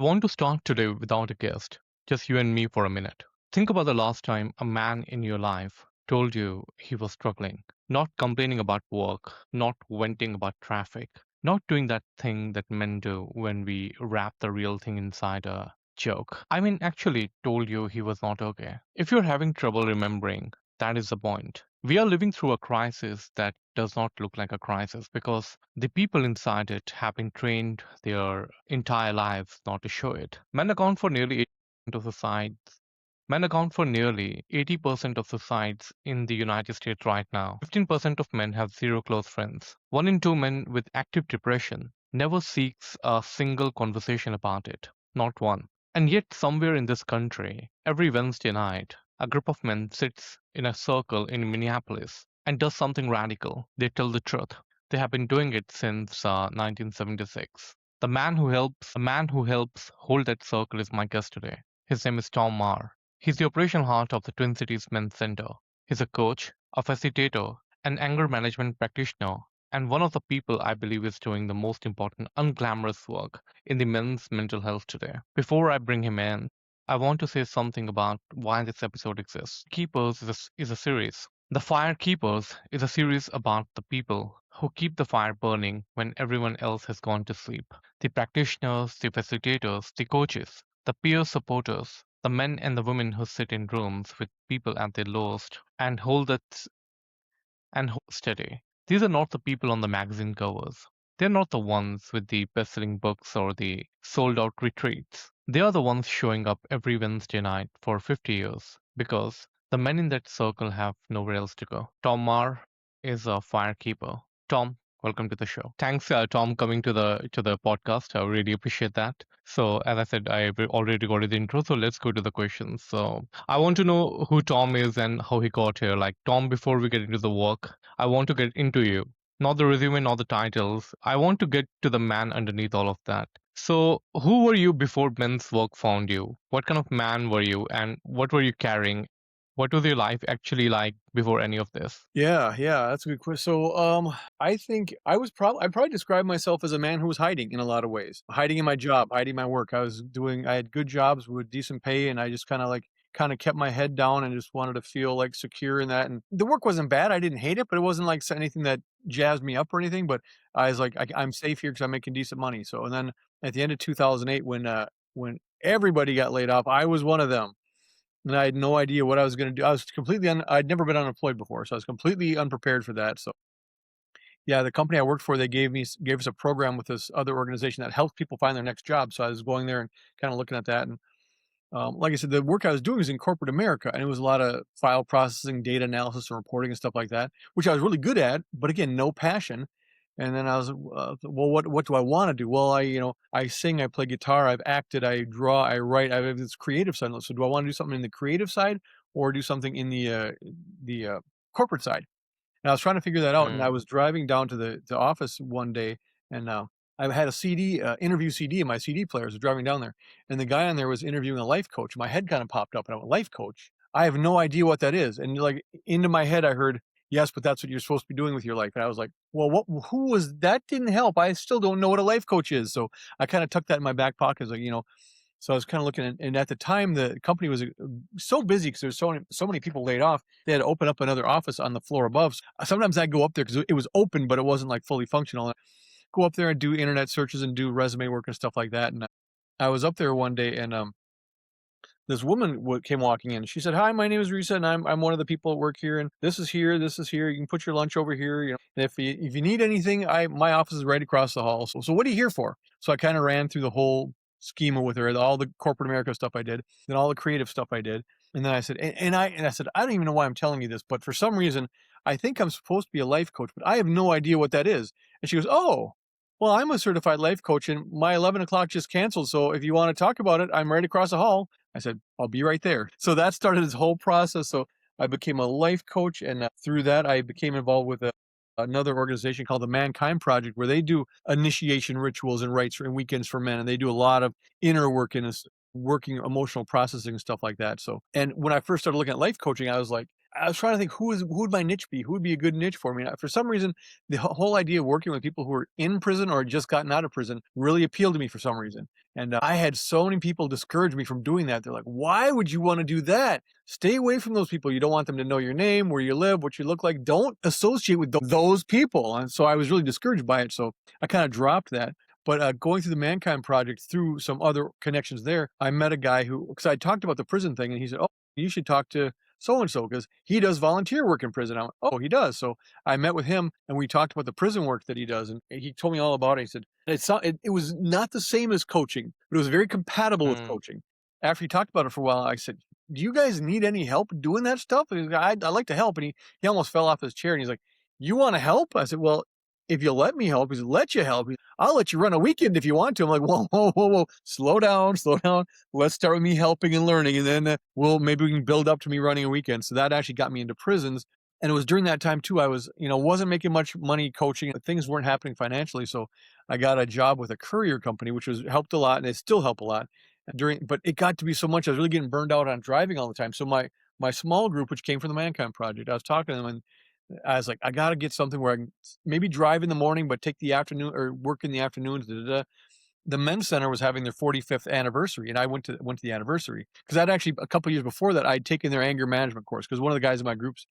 I want to start today without a guest, just you and me for a minute. Think about the last time a man in your life told you he was struggling, not complaining about work, not venting about traffic, not doing that thing that men do when we wrap the real thing inside a joke. I mean, actually told you he was not okay. If you're having trouble remembering, that is the point. We are living through a crisis that does not look like a crisis because the people inside it have been trained their entire lives not to show it. Men account for nearly 80% of suicides in the United States right now. 15% of men have zero close friends. One in two men with active depression never seeks a single conversation about it. Not one. And yet, somewhere in this country, every Wednesday night, a group of men sits in a circle in Minneapolis and does something radical. They tell the truth. They have been doing it since 1976. The man who helps hold that circle is my guest today. His name is Tom Maher. He's the operational heart of the Twin Cities Men's Center. He's a coach, a facilitator, an anger management practitioner, and one of the people I believe is doing the most important unglamorous work in the men's mental health today. Before I bring him in, I want to say something about why this episode exists. Keepers is a series. The Firekeepers is a series about the people who keep the fire burning when everyone else has gone to sleep. The practitioners, the facilitators, the coaches, the peer supporters, the men and the women who sit in rooms with people at their lowest and hold steady. These are not the people on the magazine covers. They're not the ones with the best-selling books or the sold-out retreats. They are the ones showing up every Wednesday night for 50 years because the men in that circle have nowhere else to go. Tom Maher is a firekeeper. Tom, welcome to the show. Thanks, Tom, coming to the podcast. I really appreciate that. So, as I said, already recorded the intro. So let's go to the questions. So, I want to know who Tom is and how he got here. Like Tom, before we get into the work, I want to get into you. Not the resume, not the titles. I want to get to the man underneath all of that. So, who were you before men's work found you? What kind of man were you, and what were you carrying? What was your life actually like before any of this? Yeah, that's a good question. I think I'd probably describe myself as a man who was hiding in a lot of ways. Hiding in my job, hiding my work. I had good jobs with decent pay, and I just kind of kept my head down and just wanted to feel like secure in that. And the work wasn't bad. I didn't hate it, but it wasn't like anything that jazzed me up or anything. But I was like, I'm safe here because I'm making decent money. So, and then at the end of 2008, when everybody got laid off, I was one of them. And I had no idea what I was gonna do. I was completely I'd never been unemployed before, so I was completely unprepared for that. So, yeah, the company I worked for, they gave us a program with this other organization that helps people find their next job. So I was going there and kinda looking at that, and, like I said, the work I was doing was in corporate America, and it was a lot of file processing, data analysis, and reporting and stuff like that, which I was really good at, but again, no passion. And then I was, well, what do I wanna do? Well, I sing, I play guitar, I've acted, I draw, I write, I have this creative side. So do I wanna do something in the creative side or do something in the corporate side? And I was trying to figure that out, and I Mm. was driving down to the office one day, and, I had a CD, interview CD in my CD player. I was driving down there, and the guy on there was interviewing a life coach. My head kinda popped up, and I went, "Life coach? I have no idea what that is." And, like, into my head, I heard, "Yes, but that's what you're supposed to be doing with your life." And I was like, "Well, who was that didn't help. I still don't know what a life coach is." So I kinda tucked that in my back pocket, like, so I was kinda looking and at the time, the company was, so busy because there's so many people laid off, they had to open up another office on the floor above. Sometimes I'd go up there because it was open, but it wasn't, like, fully functional. Go up there and do internet searches and do resume work and stuff like that, and I was up there one day, and, this woman came walking in. She said, "Hi, my name is Risa, and I'm one of the people that work here, and this is here, this is here. You can put your lunch over here, and if you need anything, I my office is right across the hall. So what are you here for?" So I kind of ran through the whole schema with her, all the corporate America stuff I did, then all the creative stuff I did, and then I said, and I said, "I don't even know why I'm telling you this, but for some reason, I think I'm supposed to be a life coach, but I have no idea what that is." And she goes, "Oh." Well, I'm a certified life coach and my 11 o'clock just canceled. So if you want to talk about it, I'm right across the hall. I said, "I'll be right there." So that started this whole process. So I became a life coach, and through that, I became involved with another organization called the Mankind Project, where they do initiation rituals and rites and weekends for men, and they do a lot of inner work in us. working emotional processing and stuff like that. So, and when I first started looking at life coaching, I was trying to think who would my niche be? Who would be a good niche for me? For some reason, the whole idea of working with people who are in prison or just gotten out of prison really appealed to me for some reason. And I had so many people discourage me from doing that. They're like, "Why would you want to do that? Stay away from those people. You don't want them to know your name, where you live, what you look like. Don't associate with those people." And so I was really discouraged by it. So I kind of dropped that. But going through the Mankind Project through some other connections there, I met a guy who, because I talked about the prison thing, and he said, "Oh, you should talk to so and so because he does volunteer work in prison." I went, "Oh, he does." So I met with him and we talked about the prison work that he does, and he told me all about it. He said it was not the same as coaching, but it was very compatible with Mm, coaching. After he talked about it for a while, I said, "Do you guys need any help doing that stuff?" And he's like, "I'd like to help," and he almost fell off his chair, and he's like, "You want to help?" I said, "Well, if you let me help." He said, "Let you help." "I'll let you run a weekend if you want to." I'm like, "Whoa, whoa, whoa, whoa, slow down, slow down. Let's start with me helping and learning, and then maybe we can build up to me running a weekend." So that actually got me into prisons. And it was during that time too, I was, wasn't making much money coaching. Things weren't happening financially. So I got a job with a courier company, which was helped a lot and it still helped a lot but it got to be so much. I was really getting burned out on driving all the time. So my small group, which came from the Mankind Project, I was talking to them and I was like, I got to get something where I can maybe drive in the morning, but take the afternoon or work in the afternoons. Da, da, da. The men's center was having their 45th anniversary, and I went to the anniversary because I'd actually a couple years before that I'd taken their anger management course because one of the guys in my groups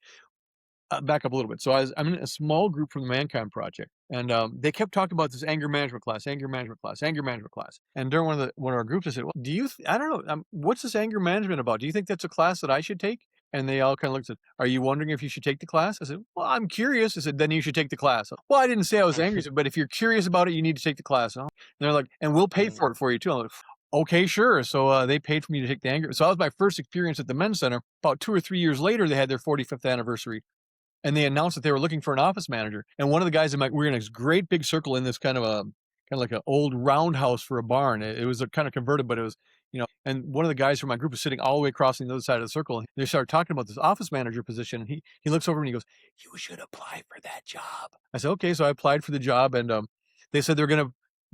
back up a little bit. So I'm in a small group from the Mankind Project, and they kept talking about this anger management class, anger management class, anger management class. And during one of our groups, I said, "Well, do you? I don't know. What's this anger management about? Do you think that's a class that I should take?" And they all kind of looked at, "Are you wondering if you should take the class?" I said, "Well, I'm curious." I said, "Then you should take the class." "Well, I didn't say I was angry, I said, but if you're curious about it, you need to take the class." And they're like, "And we'll pay mm, for it for you too." I'm like, "Okay, sure." So they paid for me to take the anger. So that was my first experience at the men's center. About 2 or 3 years later, they had their 45th anniversary and they announced that they were looking for an office manager. And one of the guys in my we're in this great big circle in this kind of like an old roundhouse for a barn. It was a kind of converted, but it was, and one of the guys from my group was sitting all the way across on the other side of the circle. And they started talking about this office manager position. And he looks over and he goes, "You should apply for that job." I said, "Okay." So I applied for the job and they said they're gonna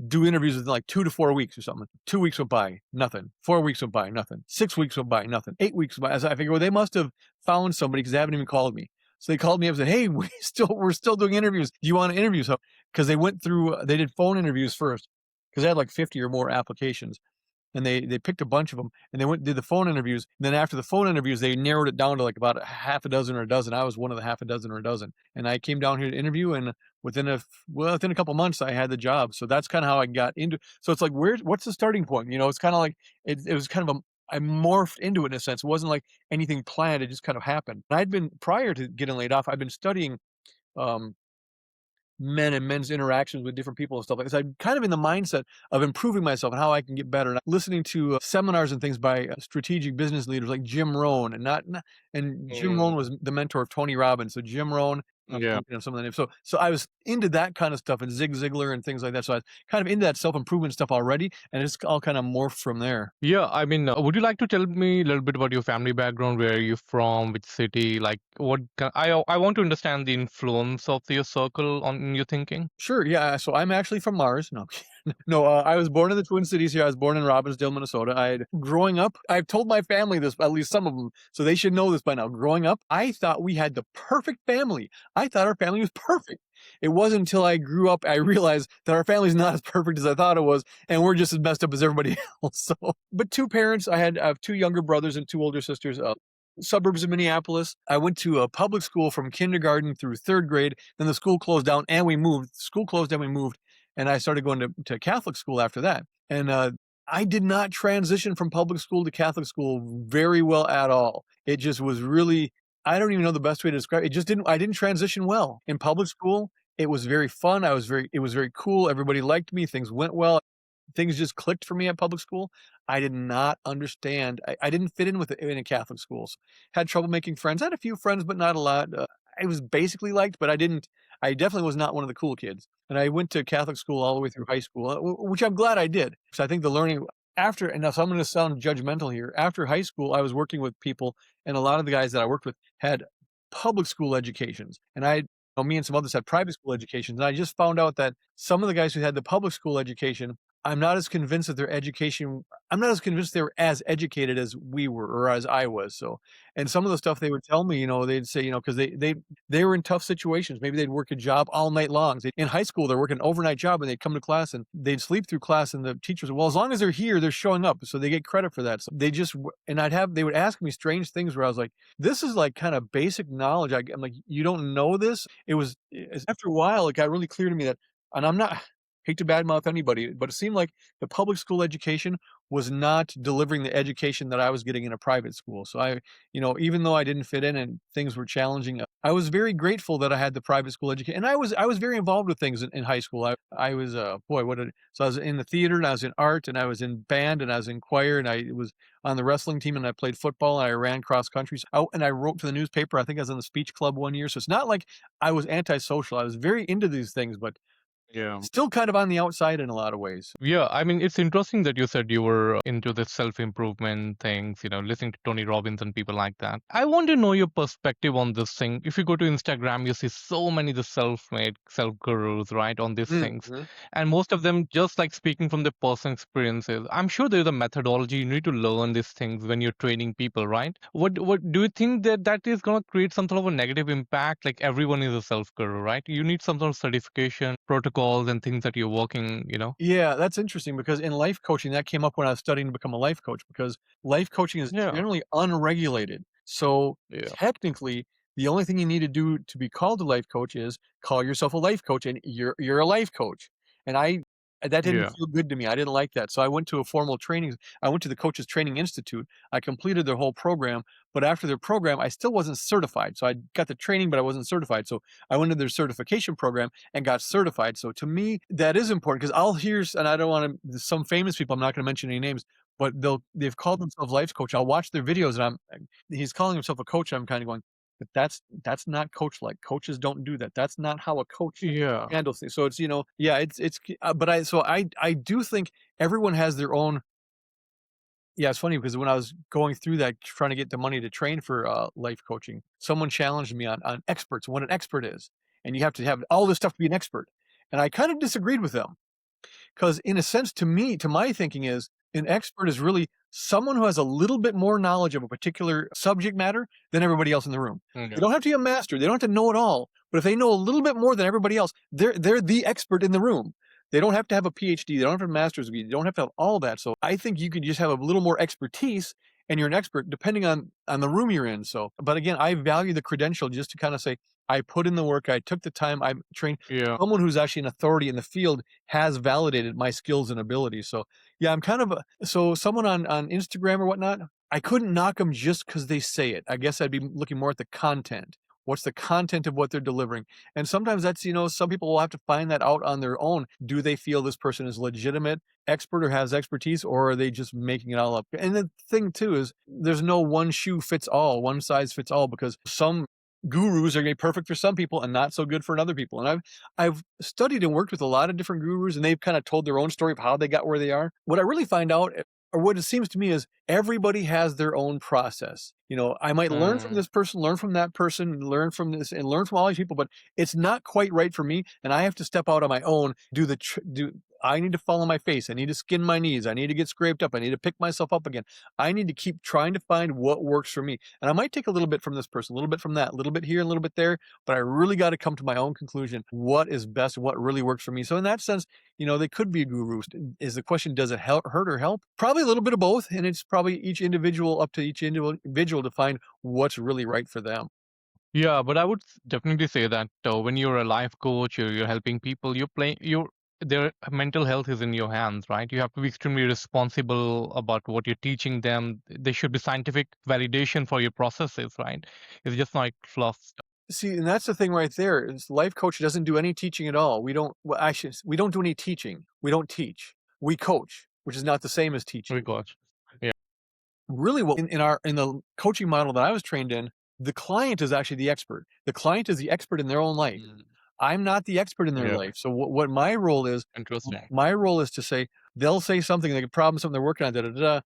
do interviews within like 2 to 4 weeks or something. 2 weeks went by, nothing. 4 weeks went by, nothing. 6 weeks went by, nothing. 8 weeks went by. As I figured, well, they must have found somebody because they haven't even called me. So they called me up and said, "Hey, we're still doing interviews. Do you want to interview?" So because they went through, they did phone interviews first because they had like 50 or more applications and they picked a bunch of them and they went and did the phone interviews. And then after the phone interviews, they narrowed it down to like about a half a dozen or a dozen. I was one of the half a dozen or a dozen, and I came down here to interview. And within a couple months, I had the job. So that's kind of how I got into. So it's like, what's the starting point? It's kind of like it was kind of a I morphed into it in a sense. It wasn't like anything planned. It just kind of happened. I'd been prior to getting laid off. I've been studying um, men and men's interactions with different people and stuff like this. I'm kind of in the mindset of improving myself and how I can get better. And listening to seminars and things by strategic business leaders like Jim Rohn, and Jim Rohn mm, was the mentor of Tony Robbins. So Jim Rohn, yeah. some of the names. So I was into that kind of stuff and Zig Ziglar and things like that. So I was kind of into that self improvement stuff already, and it's all kind of morphed from there. Yeah, I mean, would you like to tell me a little bit about your family background? Where are you from? Which city? Like, I want to understand the influence of your circle on your thinking. Sure. Yeah. So I'm actually from Mars. No, no. I was born in the Twin Cities here. I was born in Robbinsdale, Minnesota. Growing up, I've told my family this, at least some of them, so they should know this by now. Growing up, I thought we had the perfect family. I thought our family was perfect. It wasn't until I grew up I realized that our family's not as perfect as I thought it was, and we're just as messed up as everybody else. So, but two parents. I have two younger brothers and two older sisters. Suburbs of Minneapolis. I went to a public school from kindergarten through third grade. Then the school closed down and we moved. School closed and we moved. And I started going to Catholic school after that. And I did not transition from public school to Catholic school very well at all. It just was really, I don't even know the best way to describe it. I didn't transition well. In public school, it was very fun. It was very cool. Everybody liked me. Things went well. Things just clicked for me at public school. I did not understand. I didn't fit in with it in a Catholic schools. Had trouble making friends. I had a few friends, but not a lot. I was basically liked, but I definitely was not one of the cool kids. And I went to Catholic school all the way through high school, which I'm glad I did. Because I think the learning after, and now so I'm going to sound judgmental here. After high school, I was working with people, and a lot of the guys that I worked with had public school educations, and me and some others had private school educations. And I just found out that some of the guys who had the public school education I'm not as convinced that their education I'm not as convinced they were as educated as we were or as I was, so and some of the stuff they would tell me, they'd say, 'cause they were in tough situations. Maybe they'd work a job all night long. In high school, they're working an overnight job, and they'd come to class, and they'd sleep through class, and the teachers, "Well, as long as they're here, they're showing up," so they get credit for that. So they just w and they would ask me strange things where I was like, "This is, like, kinda basic knowledge." I'm like, "You don't know this?" After a while, it got really clear to me that and I'm not hate to badmouth anybody, but it seemed like the public school education was not delivering the education that I was getting in a private school. So even though I didn't fit in and things were challenging, I was very grateful that I had the private school education. And I was very involved with things in high school. I was boy, so I was in the theater and I was in art and I was in band and I was in choir and I was on the wrestling team and I played football and I ran cross country. And I wrote for the newspaper. I think I was in the speech club one year. So it's not like I was antisocial. I was very into these things, but Yeah. still kind of on the outside in a lot of ways. Yeah, I mean, it's interesting that you said you were into the self-improvement things, listening to Tony Robbins and people like that. I want to know your perspective on this thing. If you go to Instagram, you see so many the self-made self-gurus, right, on these things. Mhm. And most of them just like speaking from their personal experiences. I'm sure there's a methodology. You need to learn these things when you're training people, right? What do you think that is going to create some sort of a negative impact? Like everyone is a self-guru, right? You need some sort of certification, protocols, and things that you're working. Yeah, that's interesting because in life coaching, that came up when I was studying to become a life coach because life coaching is Yeah. generally unregulated. So Yeah. technically, the only thing you need to do to be called a life coach is call yourself a life coach, and you're a life coach. And that didn't Yeah. feel good to me. I didn't like that. So I went to a formal training. I went to the Coaches Training Institute. I completed their whole program, but after their program, I still wasn't certified. So I got the training, but I wasn't certified. So I went to their certification program and got certified. So to me, that is important because I'll hear, and I don't want to, some famous people, I'm not going to mention any names, but they've called themselves life coach. I'll watch their videos and he's calling himself a coach. I'm kind of going, but that's not coach like. Coaches don't do that. That's not how a coach Yeah. handles things. So yeah, but I do think everyone has their own. Yeah, it's funny because when I was going through that, trying to get the money to train for life coaching, someone challenged me on experts, what an expert is, and you have to have all this stuff to be an expert, and I kind of disagreed with them. Because in a sense, to my thinking is an expert is really someone who has a little bit more knowledge of a particular subject matter than everybody else in the room. They Yeah. don't have to be a master. They don't have to know it all. But if they know a little bit more than everybody else, they're the expert in the room. They don't have to have a PhD. They don't have to have a master's degree. They don't have to have all that. So I think you could just have a little more expertise and you're an expert depending on the room you're in. So, but again, I value the credential just to kind of say, I put in the work. I took the time. I trained Yeah. someone who's actually an authority in the field has validated my skills and abilities. So yeah, I'm kind of so someone on Instagram or whatnot. I couldn't knock them just because they say it. I guess I'd be looking more at the content. What's the content of what they're delivering? And sometimes that's, some people will have to find that out on their own. Do they feel this person is legitimate, expert, or has expertise, or are they just making it all up? And the thing too is there's no one shoe fits all, one size fits all, because some gurus are going to be perfect for some people and not so good for other people. And I've studied and worked with a lot of different gurus, and they've kind of told their own story of how they got where they are. What I really find out, or what it seems to me, is everybody has their own process. I might learn from Mm. this person, learn from that person, learn from this, and learn from all these people, but it's not quite right for me, and I have to step out on my own. Do I need to fall on my face? I need to skin my knees. I need to get scraped up. I need to pick myself up again. I need to keep trying to find what works for me. And I might take a little bit from this person, a little bit from that, a little bit here, a little bit there, but I really got to come to my own conclusion. What is best? What really works for me? So in that sense, they could be gurus. Is the question, does it hurt or help? Probably a little bit of both. And it's probably up to each individual to find what's really right for them. Yeah, but I would definitely say that when you're a life coach or you're helping people, their mental health is in your hands, right? You have to be extremely responsible about what you're teaching them. There should be scientific validation for your processes, right? It's just not like fluff. See, and that's the thing right there is life coach doesn't do any teaching at all. We don't, well, actually, we don't do any teaching. We don't teach. We coach, which is not the same as Oh teaching. my gosh. Yeah. Really, what in the coaching model that I was trained in, the client is actually the expert. The client is the expert in their own life. Mm. I'm not the expert in their Yeah. life. So what my role is, Interesting. my role is to say they'll say something like a problem, something they're working on, da da da, da,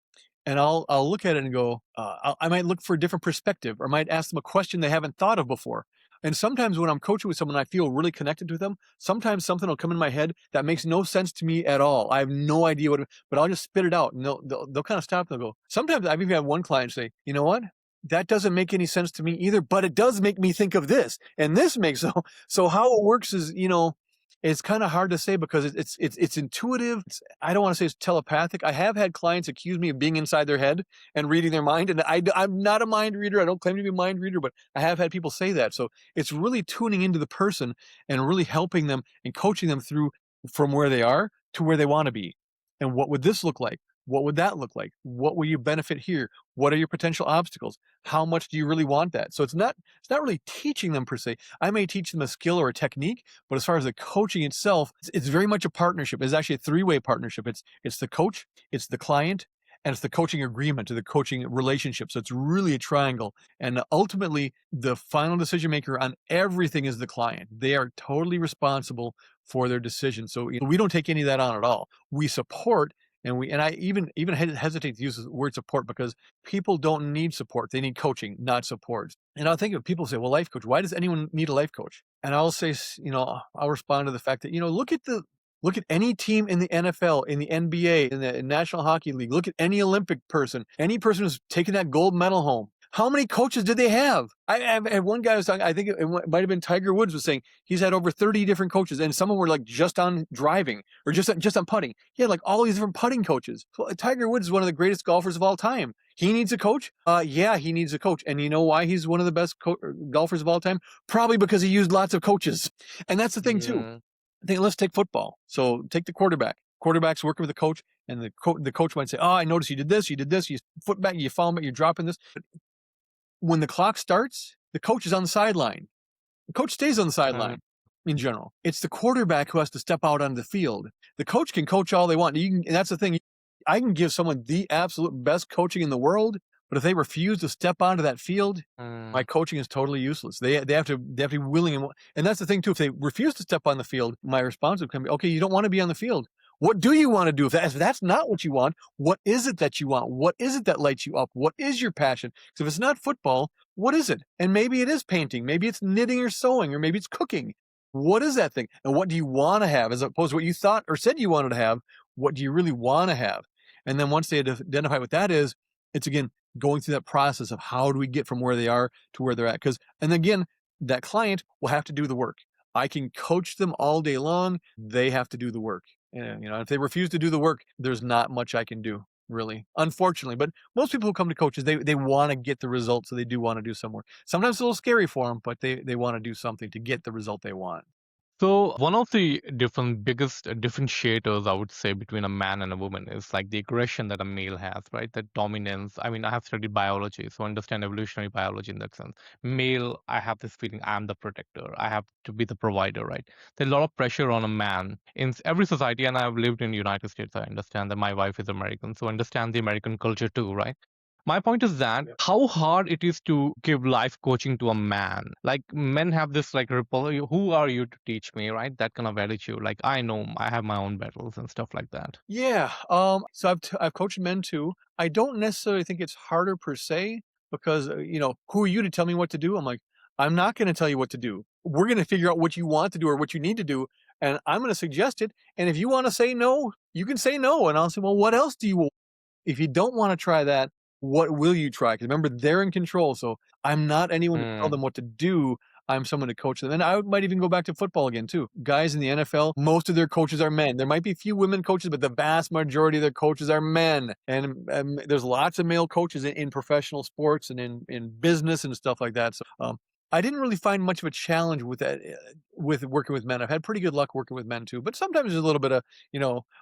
and I'll look at it and go, I might look for a different perspective, or might ask them a question they haven't thought of before. And sometimes when I'm coaching with someone, I feel really connected to them. Sometimes something will come in my head that makes no sense to me at all. I have no idea but I'll just spit it out, and they'll kind of stop and they'll go. Sometimes I've even had one client say, "You know what? That doesn't make any sense to me either, but it does make me think of this, and this makes." So how it works is, it's kind of hard to say because it's intuitive. I don't want to say it's telepathic. I have had clients accuse me of being inside their head and reading their mind, and I'm not a mind reader. I don't claim to be a mind reader, but I have had people say that. So it's really tuning into the person and really helping them and coaching them through from where they are to where they want to be. And what would this look like? What would that look like? What will you benefit here? What are your potential obstacles? How much do you really want that? So it's not really teaching them per se. I may teach them a skill or a technique, but as far as the coaching itself, it's very much a partnership. It's actually a three-way partnership. It's the coach, it's the client, and it's the coaching agreement to the coaching relationship. So it's really a triangle. And ultimately, the final decision maker on everything is the client. They are totally responsible for their decision. So we don't take any of that on at all. We support, and I even hesitate to use the word support because people don't need support. They need coaching, not support. And I think if people say, "Well, life coach, why does anyone need a life coach?" And I'll say, I'll respond to the fact that, look at any team in the NFL, in the NBA, in the National Hockey League. Look at any Olympic person, any person who's taken that gold medal home. How many coaches did they have? I had one guy was talking, I think it might have been Tiger Woods was saying he's had over 30 different coaches, and some of them were like just on driving or just on putting. He had like all these different putting coaches. So Tiger Woods is one of the greatest golfers of all time. He needs a coach? Yeah, he needs a coach. And you know why he's one of the best golfers of all time? Probably because he used lots of coaches. And that's the thing too. Yeah. I think let's take football. So take the quarterback. Quarterback's working with the coach, and the coach might say, "Oh, I noticed you did this, you foot back, you follow back, you're dropping this." But when the clock starts, the coach is on the sideline. The coach stays on the Mm, sideline in general. It's the quarterback who has to step out onto the field. The coach can coach all they want. And that's the thing. I can give someone the absolute best coaching in the world, but if they refuse to step onto that field, my mm, coaching is totally useless. They have to be willing, and that's the thing too. If they refuse to step on the field, my response would be, okay, you don't want to be on the field. What do you want to do? If that's not what you want, what is it that you want? What is it that lights you up? What is your passion? Because if it's not football, what is it? And maybe it is painting, maybe it's knitting or sewing, or maybe it's cooking. What is that thing? And what do you want to have as opposed to what you thought or said you wanted to have? What do you really want to have? And then once they identify what that is, it's again going through that process of how do we get from where they are to where they're at. And again, that client will have to do the work. I can coach them all day long. They have to do the work. And, if they refuse to do the work, there's not much I can do, really, unfortunately. But most people who come to coaches, they want to get the result. So they do want to do some work. Sometimes it's a little scary for them, but they want to do something to get the result they want. So one of the biggest differentiators I would say between a man and a woman is like the aggression that a male has, right? That dominance. I mean, I have studied biology, so I understand evolutionary biology in that sense. Male, I have this feeling I'm the protector. I have to be the provider, right? There's a lot of pressure on a man in every society, and I've lived in the United States. I understand that my wife is American, so I understand the American culture too, right? My point is that Yeah. how hard it is to give life coaching to a man. Like men have this like repel, who are you to teach me, right? That kind of attitude. Like I know I have my own battles and stuff like that. Yeah. So I've coached men too. I don't necessarily think it's harder per se because who are you to tell me what to do? I'm like, I'm not going to tell you what to do. We're going to figure out what you want to do or what you need to do, and I'm going to suggest it. And if you want to say no, you can say no, and I'll say, well, what else do you want? If you don't want to try that, what will you try? Because remember, they're in control. So I'm not anyone to tell them Mm. what to do. I'm someone to coach them. And I might even go back to football again, too. Guys in the NFL, most of their coaches are men. There might be a few women coaches, but the vast majority of their coaches are men. And there's lots of male coaches in professional sports and in business and stuff like that. So I didn't really find much of a challenge with that, with working with men. I've had pretty good luck working with men, too. But sometimes there's a little bit of,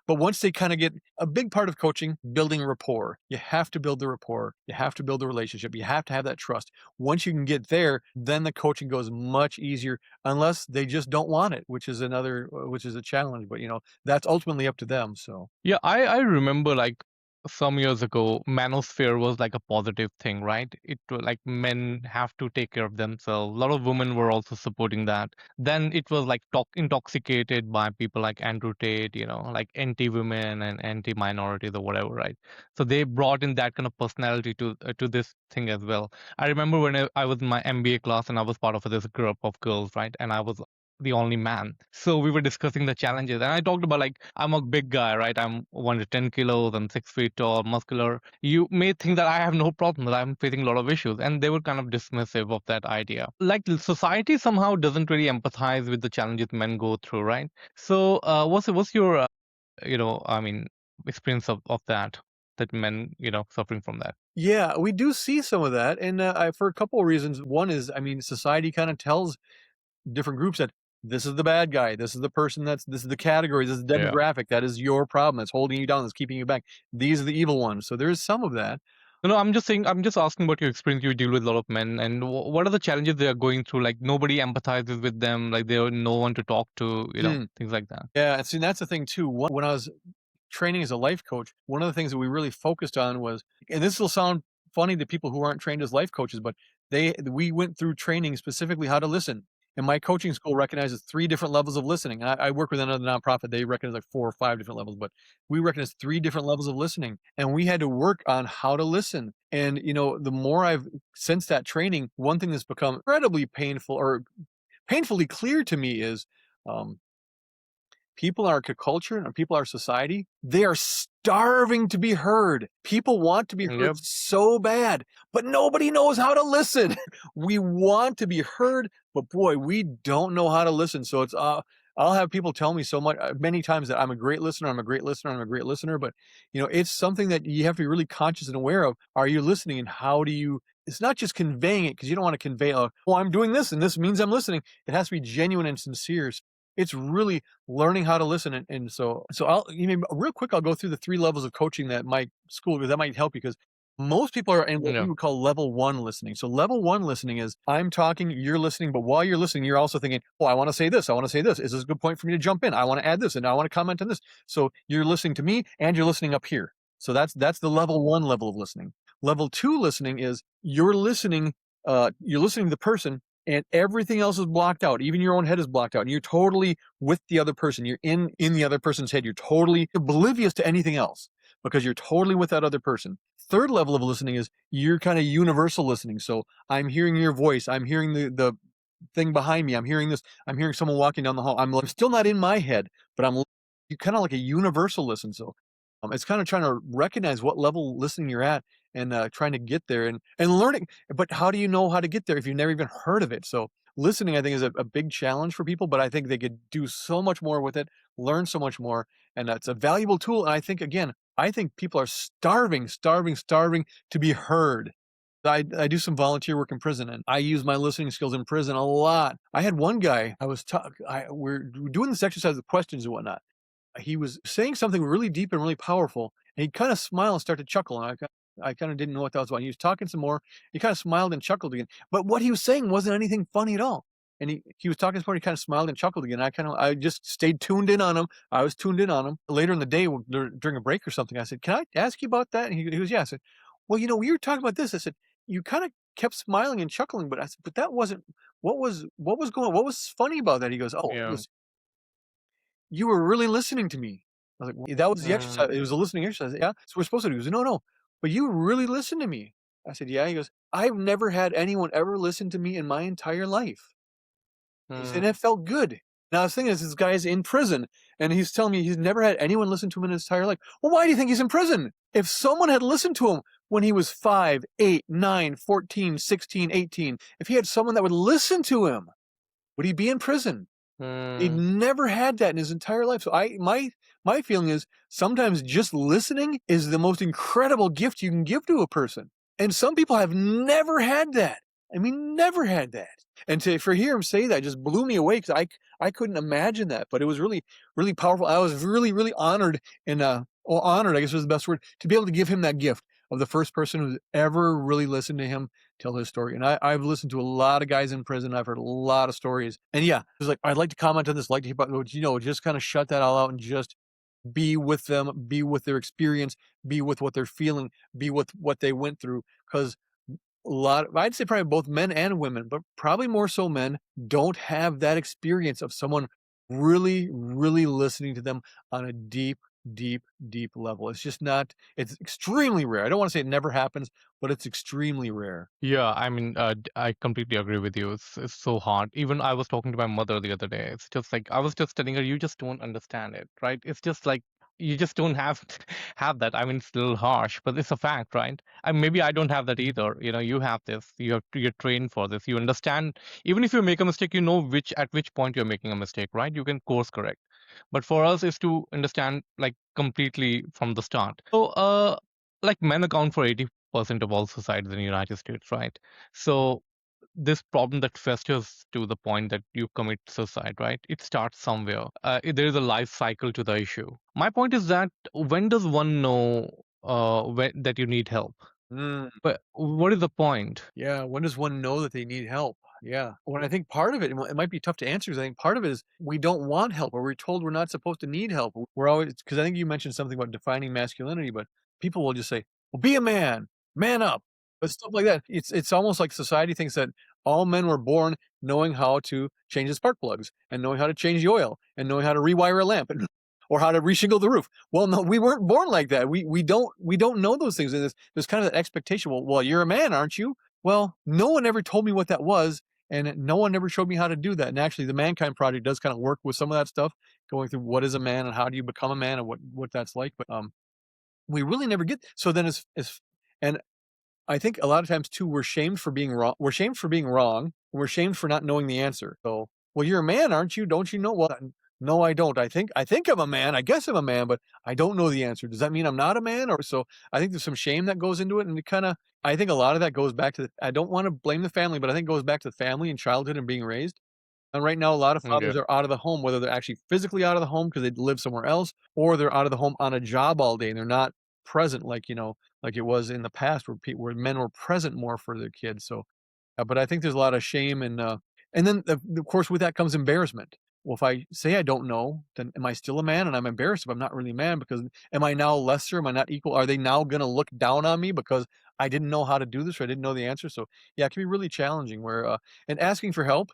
but once they kind of get a big part of coaching, building rapport. You have to build the rapport. You have to build the relationship. You have to have that trust. Once you can get there, then the coaching goes much easier unless they just don't want it, which is a challenge, but that's ultimately up to them. So Yeah, I remember like some years ago, manosphere was like a positive thing, right? It was like men have to take care of themselves. A lot of women were also supporting that. Then it was like intoxicated by people like Andrew Tate, like anti-women and anti-minorities or whatever, right? So they brought in that kind of personality to this thing as well. I remember when I was in my MBA class and I was part of this group of girls, right? And I was the only man. So we were discussing the challenges, and I talked about like I'm a big guy, right? I'm 110 kilos, I'm 6 feet tall, muscular. You may think that I have no problem, that I'm facing a lot of issues, and they were kind of dismissive of that idea. Like society somehow doesn't really empathize with the challenges men go through, right? So, what's your I mean, experience of that men suffering from that? Yeah, we do see some of that, and for a couple of reasons. One is, I mean, society kind of tells different groups that this is the bad guy, this is the person this is the category, this is the Yeah. demographic, that is your problem, that's holding you down, that's keeping you back. These are the evil ones. So there is some of that. No, I'm just saying, I'm just asking about your experience. You deal with a lot of men, and what are the challenges they are going through? Like nobody empathizes with them, like they have no one to talk to, Hmm. things like that. Yeah, and see, that's the thing too. When I was training as a life coach, one of the things that we really focused on was, and this will sound funny to people who aren't trained as life coaches, but we went through training specifically how to listen. And my coaching school recognizes three different levels of listening. And I work with another nonprofit; they recognize like four or five different levels, but we recognize three different levels of listening. And we had to work on how to listen. And the more I've since that training, one thing that's become incredibly painful or painfully clear to me is um, people in our culture and people in our society, they are starving to be heard. People want to be heard Yep. so bad, but nobody knows how to listen. We want to be heard, but boy, we don't know how to listen. So I'll have people tell me so much many times that I'm a great listener, I'm a great listener, I'm a great listener, but it's something that you have to be really conscious and aware of. Are you listening, and how do you it's not just conveying it, because you don't want to convey, oh, I'm doing this and this means I'm listening. It has to be genuine and sincere. It's really learning how to listen, and so real quick, I'll go through the 3 levels of coaching that my school, because that might help you, because most people are in what we Yeah. would call level 1 listening. So level 1 listening is, I'm talking, you're listening, but while you're listening, you're also thinking, "Oh, I wanna say this, I wanna say this. Is this a good point for me to jump in? I wanna add this, and I wanna comment on this." So you're listening to me, and you're listening up here. So that's the level 1 level of listening. Level 2 listening is, you're listening to the person, and everything else is blocked out. Even your own head is blocked out, and you're totally with the other person. You're in the other person's head. You're totally oblivious to anything else because you're totally with that other person. Third level of listening is, you're kind of universal listening. So I'm hearing your voice. I'm hearing the thing behind me. I'm hearing this. I'm hearing someone walking down the hall. I'm still not in my head, but you kind of like a universal listen. So it's kind of trying to recognize what level listening you're at, and trying to get there, and learning. But how do you know how to get there if you've never even heard of it? So listening, I think, is a big challenge for people, but I think they could do so much more with it, learn so much more, and it's a valuable tool. And I think, again, I think people are starving, starving, starving to be heard. I do some volunteer work in prison, and I use my listening skills in prison a lot. I had one guy, we're doing this exercise with questions and whatnot. He was saying something really deep and really powerful, and he'd kinda smile and start to chuckle, and I kinda didn't know what that was about. He was talking some more, he kinda smiled and chuckled again, but what he was saying wasn't anything funny at all, and he was talking some more, he kinda smiled and chuckled again. I just stayed tuned in on him. I was tuned in on him. Later in the day, during a break or something, I said, "Can I ask you about that?" And he goes, "Yeah." I said, "Well, we were talking about this." I said, "You kinda kept smiling and chuckling, but," I said, "but that wasn't what was funny about that?" He goes, "Oh," he Yeah. goes, "You were really listening to me." I was like, "Well, that was the exercise. It Mm, was a listening exercise." "Yeah, so we're supposed to do." He goes, "No, no, but you really listened to me." I said, "Yeah." He goes, "I've never had anyone ever listen to me in my entire life." He said, mm, "And it felt good." Now, the thing is, this guy's in prison, and he's telling me he's never had anyone listen to him in his entire life. Well, why do you think he's in prison? If someone had listened to him when he was 5, 8, 9, 14, 16, 18, if he had someone that would listen to him, would he be in prison? He'd mm, never had that in his entire life. So my feeling is, sometimes just listening is the most incredible gift you can give to a person. And some people have never had that. I mean, never had that. And for hear him say that just blew me away, because I couldn't imagine that. But it was really, really powerful. I was really, really honored, and honored, I guess was the best word, to be able to give him that gift of the first person who's ever really listened to him tell his story. And I've listened to a lot of guys in prison. I've heard a lot of stories. And yeah, it was like, I'd like to comment on this, like to hear about, just kind of shut that all out and just be with them, be with their experience, be with what they're feeling, be with what they went through. Because a lot I'd say probably both men and women, but probably more so men, don't have that experience of someone really, really listening to them on a deep, deep, deep level. It's just not it's extremely rare. I don't wanna say it never happens, but it's extremely rare. Yeah, I mean, I completely agree with you. It's so hard. Even I was talking to my mother the other day. It's just like I was just telling her, you just don't understand it, right? It's just like you just don't have have that. I mean, it's a little harsh, but it's a fact, right? And maybe I don't have that either. You know, you have this. You're trained for this. You understand. Even if you make a mistake, you know which at which point you're making a mistake, right? You can course correct. But for us, is to understand like completely from the start. So, like men account for 80% of all suicides in the United States, right? So this problem that festers to the point that you commit suicide, right? It starts somewhere. There is a life cycle to the issue. My point is that when does one know that you need help? Mm. But what is the point? Yeah, when does one know that they need help? Yeah. When I think part of it, it might be tough to answer 'cause I think part of it is we don't want help or we're told we're not supposed to need help. We're always because I think you mentioned something about defining masculinity, but people will just say, "Well, be a man up." But stuff like that. It's almost like society thinks that all men were born knowing how to change the spark plugs and knowing how to change the oil and knowing how to rewire a lamp and or how to reshingle the roof. Well, no, we weren't born like that. We don't know those things. And there's kind of that expectation. Well, you're a man, aren't you? Well, no one ever told me what that was, and no one ever showed me how to do that. And actually, the Mankind Project does kind of work with some of that stuff, going through what is a man and how do you become a man and what that's like. But we really never get. So then, as and I think a lot of times too, we're shamed for being wrong. We're shamed for being wrong. We're shamed for not knowing the answer. So, well, you're a man, aren't you? Don't you know? Well, no, I don't. I think I'm a man. I guess I'm a man, but I don't know the answer. Does that mean I'm not a man? Or so I think there's some shame that goes into it, and it kind of I think a lot of that goes back to I don't want to blame the family, but I think it goes back to the family and childhood and being raised. And right now, a lot of Yeah. fathers are out of the home, whether they're actually physically out of the home because they live somewhere else, or they're out of the home on a job all day and they're not present like like it was in the past where men were present more for their kids. So, but I think there's a lot of shame and then of course with that comes embarrassment. Well, if I say I don't know, then am I still a man? And I'm embarrassed if I'm not really a man because am I now lesser? Am I not equal? Are they now going to look down on me because I didn't know how to do this or I didn't know the answer? So yeah, it can be really challenging. And asking for help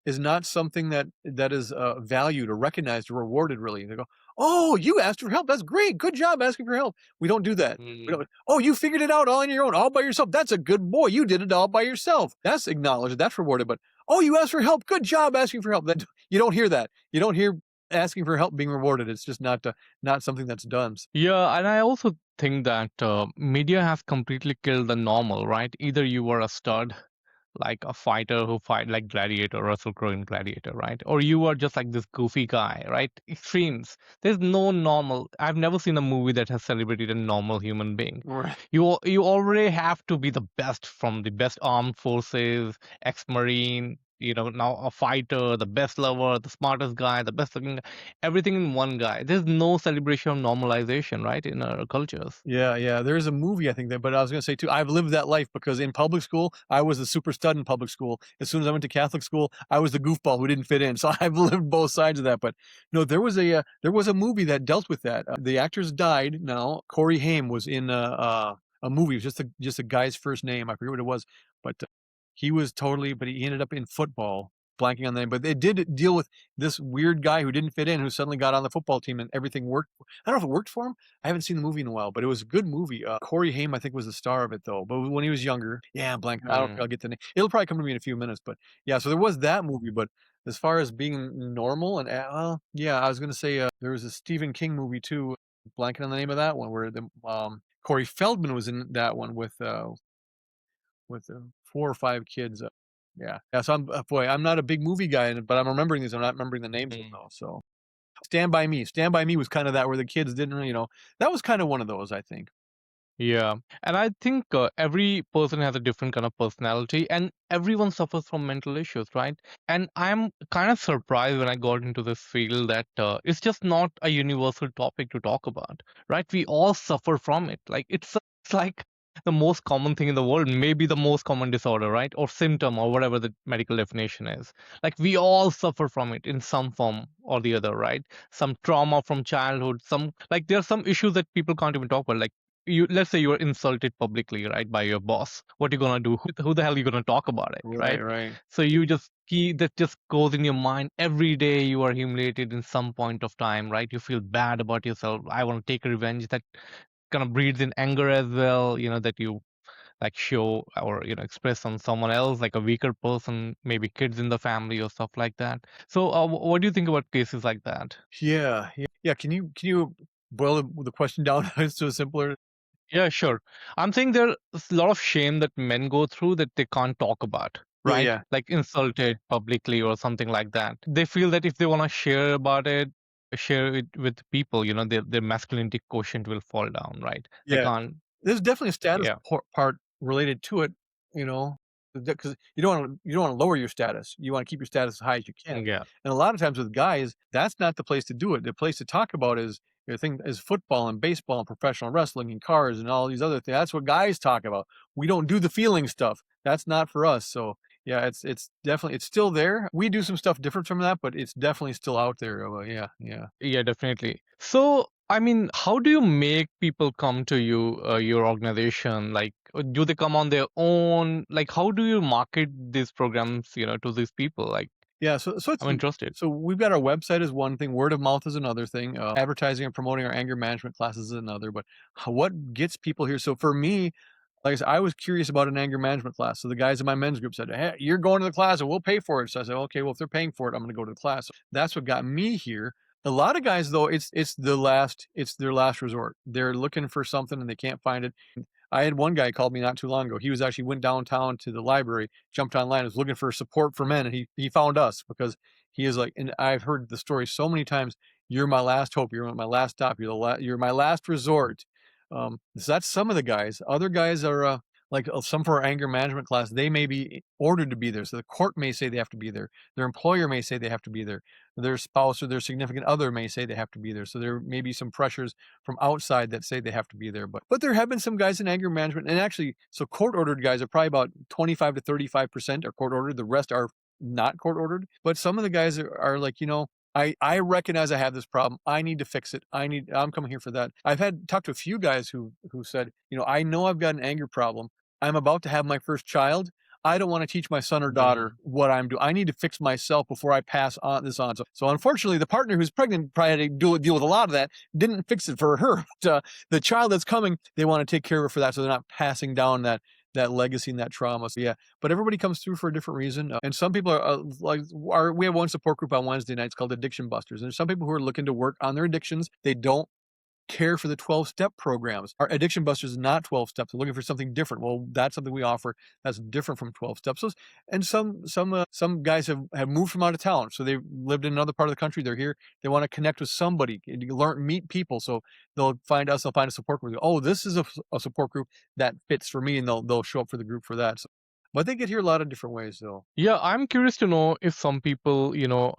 is not something that is, valued or recognized or rewarded really. They go, "Oh, you asked for help. That's great. Good job asking for help." We don't do that. We Mm. don't, "Oh, you figured it out all on your own, all by yourself. That's a good boy. You did it all by yourself." That's acknowledged. That's rewarded. But, "Oh, you asked for help. Good job asking for help." That you don't hear that. You don't hear asking for help being rewarded. It's just not something that's done. Yeah, and I also think that media has completely killed the normal, right? Either you were a stud, like a fighter who fight like Gladiator, Russell Crowe in Gladiator, right? Or you are just like this goofy guy, right? Extremes. There's no normal. I've never seen a movie that has celebrated a normal human being. Right. You already have to be the best from the best armed forces, ex-marine, now a fighter, the best lover, the smartest guy, the best looking, everything in one guy. There's no celebration of normalization, right, in our cultures. Yeah, yeah, there's a movie I think that but I was gonna say too, I've lived that life because in public school, I was the super stud in public school. As soon as I went to Catholic school, I was the goofball who didn't fit in. So I've lived both sides of that. But no, there was a movie that dealt with that. The actors died now. Corey Haim was in a movie. It was just a guy's first name. I forget what it was, but he was totally. But he ended up in football. Blanking on the name, but they did deal with this weird guy who didn't fit in, who suddenly got on the football team and everything worked. I don't know if it worked for him. I haven't seen the movie in a while, but it was a good movie. Corey Haim, I think, was the star of it, though. But when he was younger, yeah, I'm blanking. I don't think Mm. I'll get the name. It'll probably come to me in a few minutes. But yeah, so there was that movie. But as far as being normal and yeah, I was gonna say there was a Stephen King movie too. Blanking on the name of that one, where the Corey Feldman was in that one with 4 or 5 kids. Yeah, yeah. So boy, I'm not a big movie guy, but I'm remembering these. I'm not remembering the names of them Mm. though. So Stand By Me. Stand By Me was kind of that where the kids didn't really, that was kind of one of those, I think. Yeah, and I think every person has a different kind of personality, and everyone suffers from mental issues, right? And I'm kind of surprised when I got into this field that it's just not a universal topic to talk about, right? We all suffer from it. Like it's like the most common thing in the world, maybe the most common disorder, right? Or symptom or whatever the medical definition is. Like we all suffer from it in some form or the other, right? Some trauma from childhood, some like there are some issues that people can't even talk about. Like you, let's say you are insulted publicly, right, by your boss. What you gonna do? Who the hell are you gonna talk about it, Right, right? right. So you just keep that just goes in your mind every day. You are humiliated in some point of time, right? You feel bad about yourself. I want to take revenge. That kind of breeds in anger as well. That you like show or express on someone else, like a weaker person, maybe kids in the family or stuff like that. So, what do you think about cases like that? Yeah, yeah, yeah. Can you boil the question down to a simpler? Yeah, sure. I'm saying there's a lot of shame that men go through that they can't talk about, Yeah, right? yeah, Like insulted publicly or something like that. They feel that if they want to share about it, share it with people, their masculinity quotient will fall down, right? They yeah. can't, There's definitely a status yeah, part related to it, you know, because you don't wanna lower your status. You wanna keep your status as high as you can. yeah. And a lot of times with guys, that's not the place to do it. The place to talk about is the thing is football and baseball and professional wrestling and cars and all these other things. That's what guys talk about. We don't do the feeling stuff. That's not for us. So yeah, it's definitely it's still there. We do some stuff different from that, but it's definitely still out there. Yeah, yeah. Yeah, definitely. So, I mean, how do you make people come to you, your organization? Like, do they come on their own? Like, how do you market these programs, to these people? Like, Yeah, so it's I'm interested. so we've got our website is one thing, word of mouth is another thing, advertising and promoting our anger management classes is another, but what gets people here? So for me, like I said, I was curious about an anger management class. So the guys in my men's group said, "Hey, you're going to the class and we'll pay for it." So I said, "Okay, well if they're paying for it, I'm going to go to the class." That's what got me here. A lot of guys though, it's their last resort. They're looking for something and they can't find it. I had one guy called me not too long ago. He was actually went downtown to the library, jumped online, was looking for support for men, and he found us because he is like, and I've heard the story so many times. You're my last hope. You're my last stop. You're my last resort. So that's some of the guys. Other guys are like some for our anger management class. They may be ordered to be there, so the court may say they have to be there. Their employer may say they have to be there. Their spouse or their significant other may say they have to be there. So there may be some pressures from outside that say they have to be there. But there have been some guys in anger management, and actually, so court ordered guys are probably about 25 to 35% are court ordered. The rest are not court ordered. But some of the guys are like, I recognize I have this problem. I need to fix it. I'm coming here for that. I've had talked to a few guys who said, I know I've got an anger problem. I'm about to have my first child. I don't want to teach my son or daughter Mm. what I'm doing. I need to fix myself before I pass on this on. So unfortunately, the partner who's pregnant probably had to deal with a lot of that. Didn't fix it for her. But, the child that's coming, they want to take care of her for that, so they're not passing down that legacy and that trauma. So yeah, but everybody comes through for a different reason. And some people are we have one support group on Wednesday nights called Addiction Busters. And there's some people who are looking to work on their addictions. They don't care for the 12-step programs. Our Addiction Busters is not 12 steps. They're looking for something different. Well, that's something we offer that's different from 12 steps. So, and some guys have moved from out of town. So they lived in another part of the country. They're here. They want to connect with somebody, meet people. So they'll find us, they'll find a support group. Oh, this is a support group that fits for me, and they'll show up for the group for that. So, but they get here a lot of different ways though. Yeah, I'm curious to know if some people,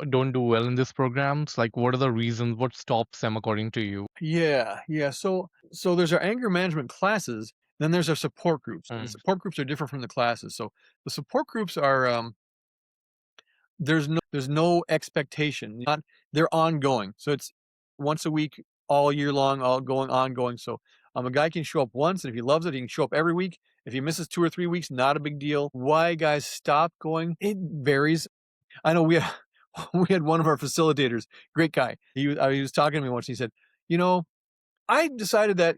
don't do well in these programs. Like, what are the reasons? What stops them, according to you? Yeah, yeah. So there's our anger management classes, then there's our support groups. And the Mm. support groups are different from the classes. So the support groups are there's no expectation. Not they're ongoing. So it's once a week, all year long, all going ongoing. So a guy can show up once, and if he loves it, he can show up every week. If he misses 2 or 3 weeks, not a big deal. Why guys stop going? It varies. I know we had we had one of our facilitators, great guy. He was talking to me once. He said, you know, I decided that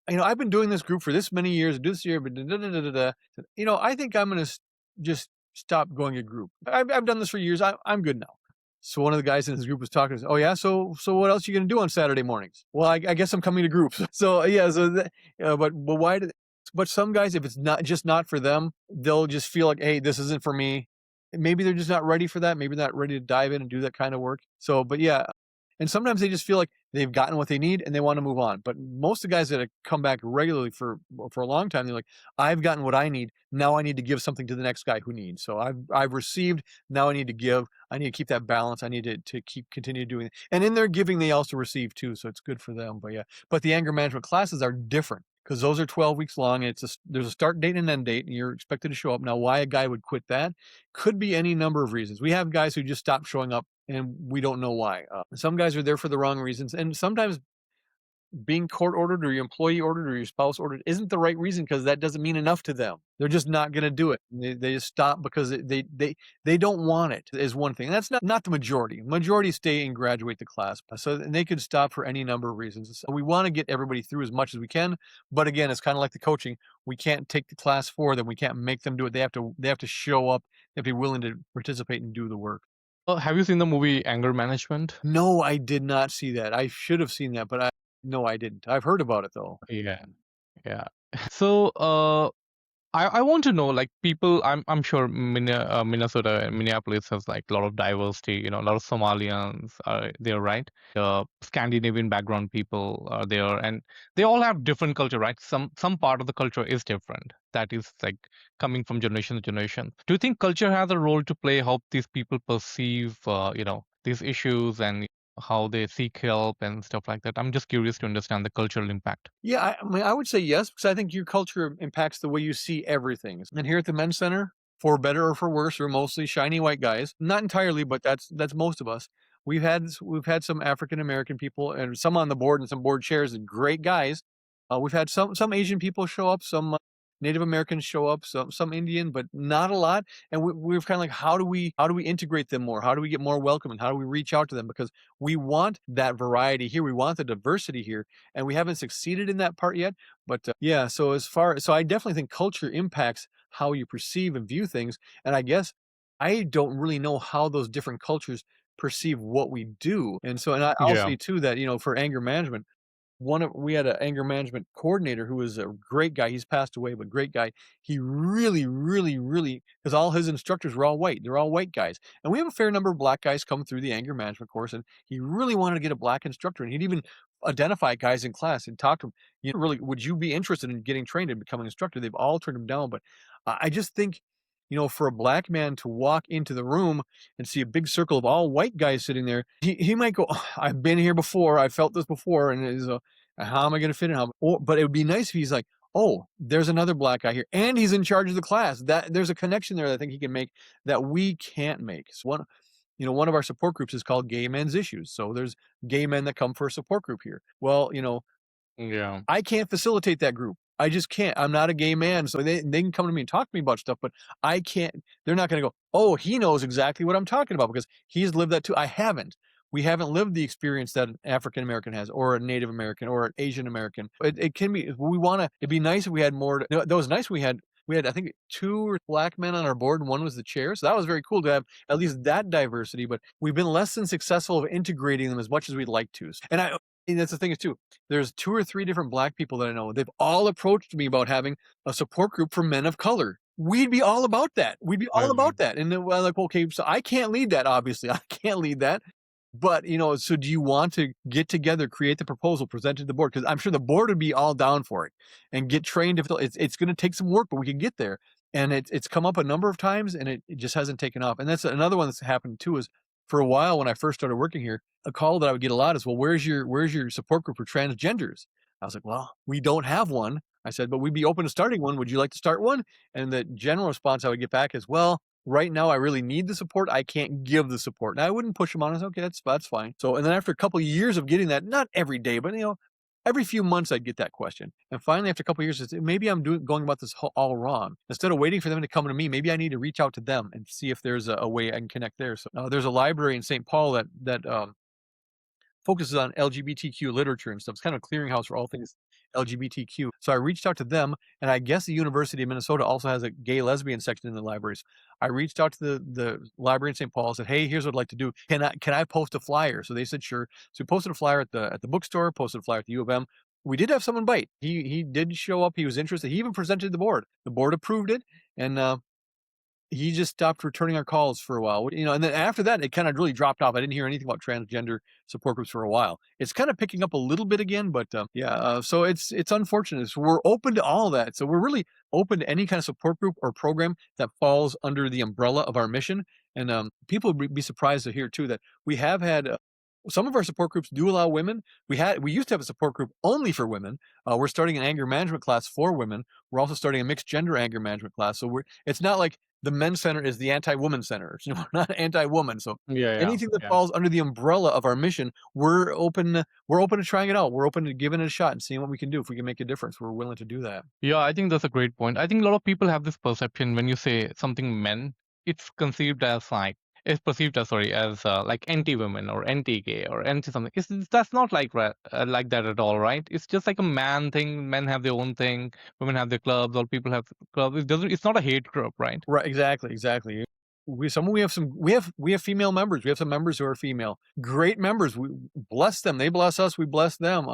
I've been doing this group for this many years, do this year, but da, da, da, da, da, da. I think I'm going to just stop going a group. I've done this for years. I'm good now. So one of the guys in his group was talking. Oh yeah, so what else are you going to do on Saturday mornings? Well, I guess I'm coming to groups. So yeah, but why did? But some guys, if it's not for them, they'll just feel like, hey, this isn't for me. Maybe they're just not ready for that. Maybe not ready to dive in and do that kind of work. So, but yeah, and sometimes they just feel like they've gotten what they need and they want to move on. But most of the guys that have come back regularly for a long time, they're like, I've gotten what I need. Now I need to give something to the next guy who needs. So I've received. Now I need to give. I need to keep that balance. I need to keep continue doing it. And in their giving, they also receive too. So it's good for them. But yeah, but the anger management classes are different. because those are 12 weeks long. There's a start date and end date, and you're expected to show up. Now, why a guy would quit that could be any number of reasons. We have guys who just stop showing up, and we don't know why. Some guys are there for the wrong reasons, and sometimes being court ordered or your employee ordered or your spouse ordered isn't the right reason because that doesn't mean enough to them. They're just not going to do it. They just stop because they don't want it is one thing. And that's not the majority. Majority stay and graduate the class. So and they could stop for any number of reasons. So we want to get everybody through as much as we can. But again, it's kind of like the coaching. We can't take the class for them. We can't make them do it. They have to show up. They have to be willing to participate and do the work. Have you seen the movie Anger Management? No, I did not see that. I should have seen that, but no, I didn't. I've heard about it though. Yeah, yeah. So, I want to know, like, people. I'm sure Minnesota and Minneapolis has like a lot of diversity. You know, a lot of Somalians are there, right? Scandinavian background people are there, and they all have different culture, right? Some part of the culture is different. That is like coming from generation to generation. Do you think culture has a role to play how these people perceive, these issues and how they seek help and stuff like that? I'm just curious to understand the cultural impact. Yeah, I mean, I would say yes, because I think your culture impacts the way you see everything. And here at the men's center, for better or for worse, we're mostly shiny white guys. Not entirely, but that's most of us. We've had some African American people and some on the board and some board chairs and great guys. We've had some Asian people show up, some Native Americans show up, some Indian, but not a lot. And we're kind of like, how do we integrate them more? How do we get more welcoming? How do we reach out to them? Because we want that variety here. We want the diversity here, and we haven't succeeded in that part yet. But yeah, so I definitely think culture impacts how you perceive and view things. And I guess I don't really know how those different cultures perceive what we do. And so, and I'll Yeah. say too that for anger management, we had an anger management coordinator who was a great guy. He's passed away, but great guy. He really, really, really, because all his instructors were all white. They're all white guys, and we have a fair number of black guys come through the anger management course. And he really wanted to get a black instructor, and he'd even identify guys in class and talk to them. Really, would you be interested in getting trained and becoming an instructor? They've all turned him down, but I just think. For a black man to walk into the room and see a big circle of all white guys sitting there, he might go, "Oh, I've been here before. I've felt this before." And how am I going to fit in? But it would be nice if he's like, oh, there's another black guy here, and he's in charge of the class. That there's a connection there that I think he can make that we can't make. So one of our support groups is called Gay Men's Issues. So there's gay men that come for a support group here. Well, Yeah. I can't facilitate that group. I just can't. I'm not a gay man, so they can come to me and talk to me about stuff, but I can't. They're not going to go, oh, he knows exactly what I'm talking about because he's lived that too. I haven't. We haven't lived the experience that an African American has, or a Native American, or an Asian American. It can be. We want to. It'd be nice if we had more. That was nice. We had I think two black men on our board, and one was the chair. So that was very cool to have at least that diversity. But we've been less than successful of integrating them as much as we'd like to. And that's the thing is too. There's 2 or 3 different black people that I know. They've all approached me about having a support group for men of color. We'd be all about that. We'd be all Really? about that. And then we're like, okay, so I can't lead that, obviously. I can't lead that. But, so do you want to get together, create the proposal, present it to the board? Because I'm sure the board would be all down for it and get trained. If it's going to take some work, but we can get there. And it's come up a number of times, and it just hasn't taken off. And that's another one that's happened too. Is for a while when I first started working here, a call that I would get a lot is, well, where's your support group for transgenders? I was like, well, we don't have one. I said, but we'd be open to starting one. Would you like to start one? And the general response I would get back is, well, right now I really need the support. I can't give the support. Now I wouldn't push them on. I said, okay, that's fine. So, and then after a couple of years of getting that, not every day, but every few months I'd get that question. And finally, after a couple of years, maybe I'm going about this all wrong. Instead of waiting for them to come to me, maybe I need to reach out to them and see if there's a way I can connect there. So there's a library in St. Paul that focuses on LGBTQ literature and stuff. It's kind of a clearinghouse for all things LGBTQ. So I reached out to them, and I guess the University of Minnesota also has a gay lesbian section in the libraries. I reached out to the library in St. Paul and said, hey, here's what I'd like to do. Can I post a flyer? So they said sure. So we posted a flyer at the bookstore, posted a flyer at the U of M. We did have someone bite. He did show up. He was interested. He even presented to the board. The board approved it, and he just stopped returning our calls for a while, and then after that, it kind of really dropped off. I didn't hear anything about transgender support groups for a while. It's kind of picking up a little bit again, but so it's unfortunate. So we're open to all that. So we're really open to any kind of support group or program that falls under the umbrella of our mission. And people would be surprised to hear too that we have had Some of our support groups do allow women. We used to have a support group only for women. We're starting an anger management class for women. We're also starting a mixed gender anger management class. So it's not like the men's center is the anti-woman center. We're not anti-woman. So Yeah, yeah, anything that yeah. falls under the umbrella of our mission, we're open to trying it out. We're open to giving it a shot and seeing what we can do. If we can make a difference, we're willing to do that. Yeah, I think that's a great point. I think a lot of people have this perception when you say something men, it's conceived as like it's perceived as sorry as like anti-women or anti-gay or anti something. That's not like that at all, right? It's just like a man thing. Men have their own thing. Women have their clubs. All people have clubs. It doesn't. It's not a hate group, right? Right, exactly, exactly. We have female members. We have some members who are female. Great members. We bless them. They bless us. We bless them.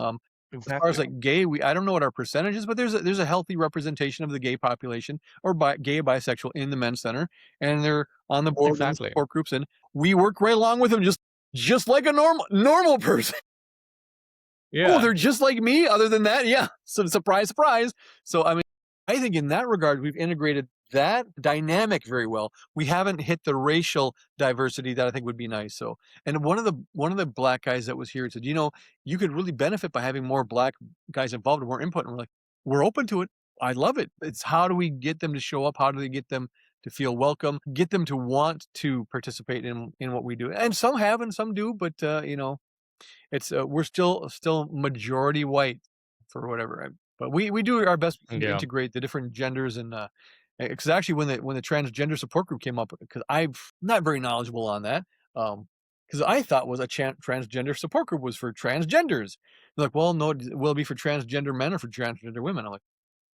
As far as Exactly. like gay, I don't know what our percentage is, but there's a healthy representation of the gay population or gay bisexual in the men's center, and they're on the board in the Exactly. support groups, and we work right along with them, just like a normal person. Oh, Yeah. they're just like me. Other than that, yeah. So surprise, surprise. So I mean, I think in that regard, we've integrated that dynamic very well. We haven't hit the racial diversity that I think would be nice. So, and one of the black guys that was here said, you could really benefit by having more black guys involved and more input. And we're like, we're open to it. I love it. It's how do we get them to show up? How do they get them to feel welcome? Get them to want to participate in what we do. And some have, and some do, but it's we're still majority white for whatever, but we do our best to Yeah. integrate the different genders and because actually when the transgender support group came up, because I'm not very knowledgeable on that, because I thought was a transgender support group was for transgenders. They're like, well, no, will it be for transgender men or for transgender women? I'm like,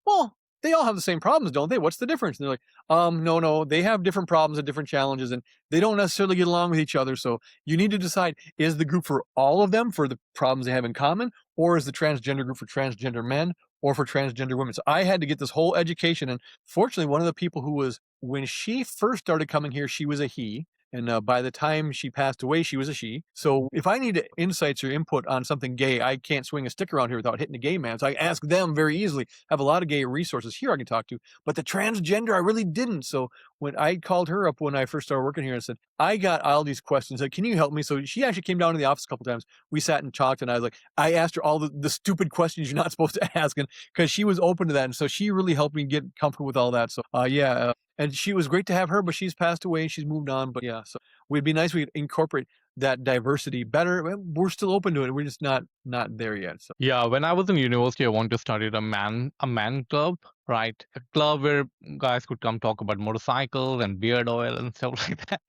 well, they all have the same problems, don't they? What's the difference? And they're like, no, no, they have different problems and different challenges, and they don't necessarily get along with each other. So you need to decide, is the group for all of them for the problems they have in common, or is the transgender group for transgender men or for transgender women? So I had to get this whole education. And fortunately, one of the people who was, when she first started coming here, she was a he. And by the time she passed away, she was a she. So if I need insights or input on something gay, I can't swing a stick around here without hitting a gay man. So I ask them very easily. Have a lot of gay resources here I can talk to. But the transgender, I really didn't. So when I called her up when I first started working here and said, I got all these questions. Like, can you help me? So she actually came down to the office a couple times. We sat and talked, and I was like, I asked her all the stupid questions you're not supposed to ask, and because she was open to that. And so she really helped me get comfortable with all that. So yeah. And she was great to have her, but she's passed away and she's moved on. But yeah, so we'd be nice. We'd incorporate that diversity better. We're still open to it. We're just not there yet. So Yeah, when I was in university, I wanted to start a man club, right? A club where guys could come talk about motorcycles and beard oil and stuff like that.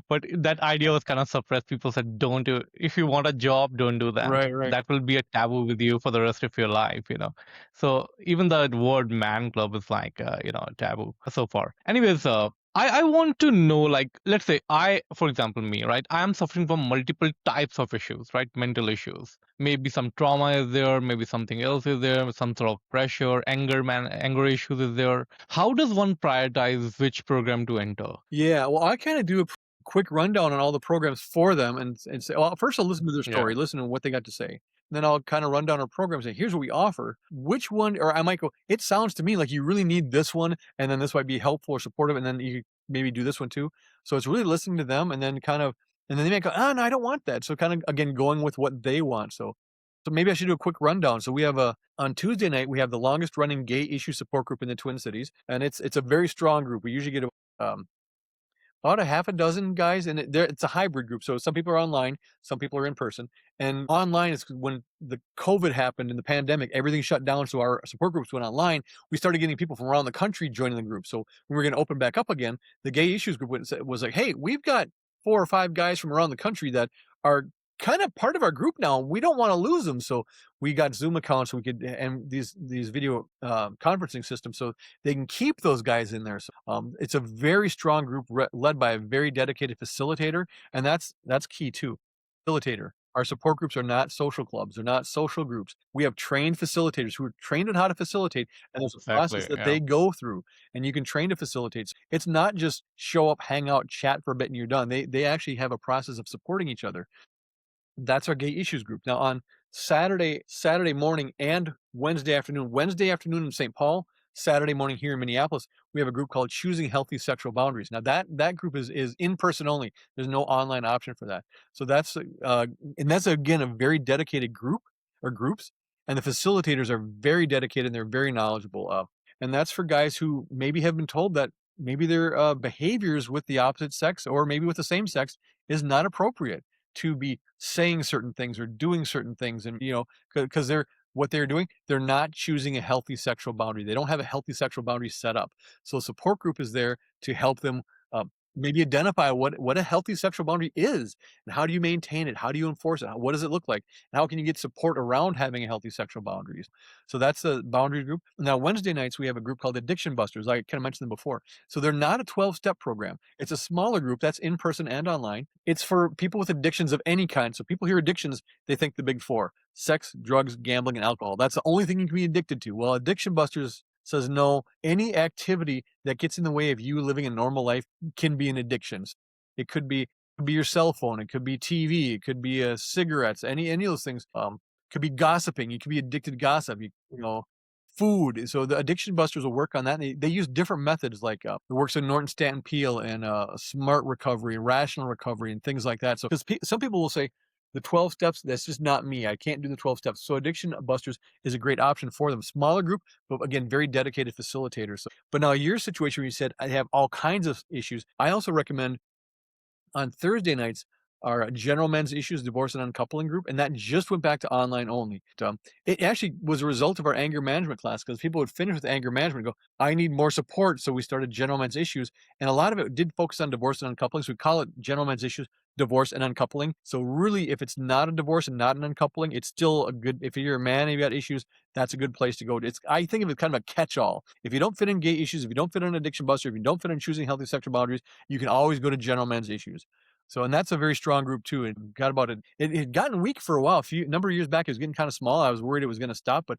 But that idea was kind of suppressed. People said, "Don't do. If you want a job, don't do that. right, right. That will be a taboo with you for the rest of your life." So even the word man club is like taboo so far. Anyways, I want to know, like, let's say for example, me, right? I am suffering from multiple types of issues, right? Mental issues. Maybe some trauma is there, maybe something else is there, some sort of pressure, anger issues is there. How does one prioritize which program to enter? Yeah, well, I kind of do a quick rundown on all the programs for them and say, well, first I'll listen to their Yeah, story, listen to what they got to say. Then I'll kind of run down our program and say, here's what we offer. Which one, or I might go, it sounds to me like you really need this one, and then this might be helpful or supportive, and then you maybe do this one too. So it's really listening to them and then and then they might go, no, I don't want that. So kind of, again, going with what they want. So maybe I should do a quick rundown. So we have on Tuesday night, we have the longest running gay issue support group in the Twin Cities, and it's a very strong group. We usually get um, about a half a dozen guys, and it's a hybrid group. So some people are online, some people are in person. And online is when the COVID happened and the pandemic, everything shut down. So our support groups went online. We started getting people from around the country joining the group. So when we were going to open back up again, the gay issues group was like, hey, we've got 4 or 5 guys from around the country that are kind of part of our group now. We don't want to lose them. So we got Zoom accounts so we could, and these video conferencing systems. So they can keep those guys in there. So it's a very strong group led by a very dedicated facilitator, and that's key too. Facilitator. Our support groups are not social clubs. They're not social groups. We have trained facilitators who are trained on how to facilitate, and there's a process exactly. that Yeah. they go through, and you can train to facilitate. It's not just show up, hang out, chat for a bit, and you're done. They actually have a process of supporting each other. That's our gay issues group. Now on Saturday morning and Wednesday afternoon in St. Paul, Saturday morning here in Minneapolis, we have a group called Choosing Healthy Sexual Boundaries. Now that group is in person only. There's no online option for that. So and that's again a very dedicated group or groups, and the facilitators are very dedicated and they're very knowledgeable. And that's for guys who maybe have been told that maybe their behaviors with the opposite sex or maybe with the same sex is not appropriate to be saying certain things or doing certain things, and because what they're doing, they're not choosing a healthy sexual boundary. They don't have a healthy sexual boundary set up. So a support group is there to help them maybe identify what a healthy sexual boundary is and how do you maintain it? How do you enforce it? What does it look like? And how can you get support around having a healthy sexual boundaries? So that's the boundary group. Now, Wednesday nights, we have a group called Addiction Busters. I kind of mentioned them before. So they're not a 12-step program. It's a smaller group that's in person and online. It's for people with addictions of any kind. So people hear addictions, they think the big four: sex, drugs, gambling, and alcohol. That's the only thing you can be addicted to. Well, Addiction Busters says no, any activity that gets in the way of you living a normal life can be an addiction. It could be your cell phone, it could be TV, it could be cigarettes, any of those things. Could be gossiping. You could be addicted to gossip. Food. So the Addiction Busters will work on that. And they use different methods, like it works in Norton Stanton Peel and smart recovery and rational recovery and things like that. So because some people will say the 12 steps, that's just not me. I can't do the 12 steps. So Addiction Busters is a great option for them. Smaller group, but again, very dedicated facilitators. So, but now your situation where you said I have all kinds of issues, I also recommend on Thursday nights our General Men's Issues Divorce and Uncoupling group, and that just went back to online only. It actually was a result of our anger management class, because people would finish with anger management and go, I need more support. So we started General Men's Issues, and a lot of it did focus on divorce and uncoupling. So we call it General Men's Issues Divorce and Uncoupling. So really, if it's not a divorce and not an uncoupling, it's still a good, if you're a man and you've got issues, that's a good place to go. I think of it kind of a catch-all. If you don't fit in gay issues, if you don't fit in Addiction Buster, if you don't fit in Choosing Healthy Sexual Boundaries, you can always go to General Men's Issues. So, and that's a very strong group too. It had gotten weak for a while. A number of years back, it was getting kind of small. I was worried it was going to stop, but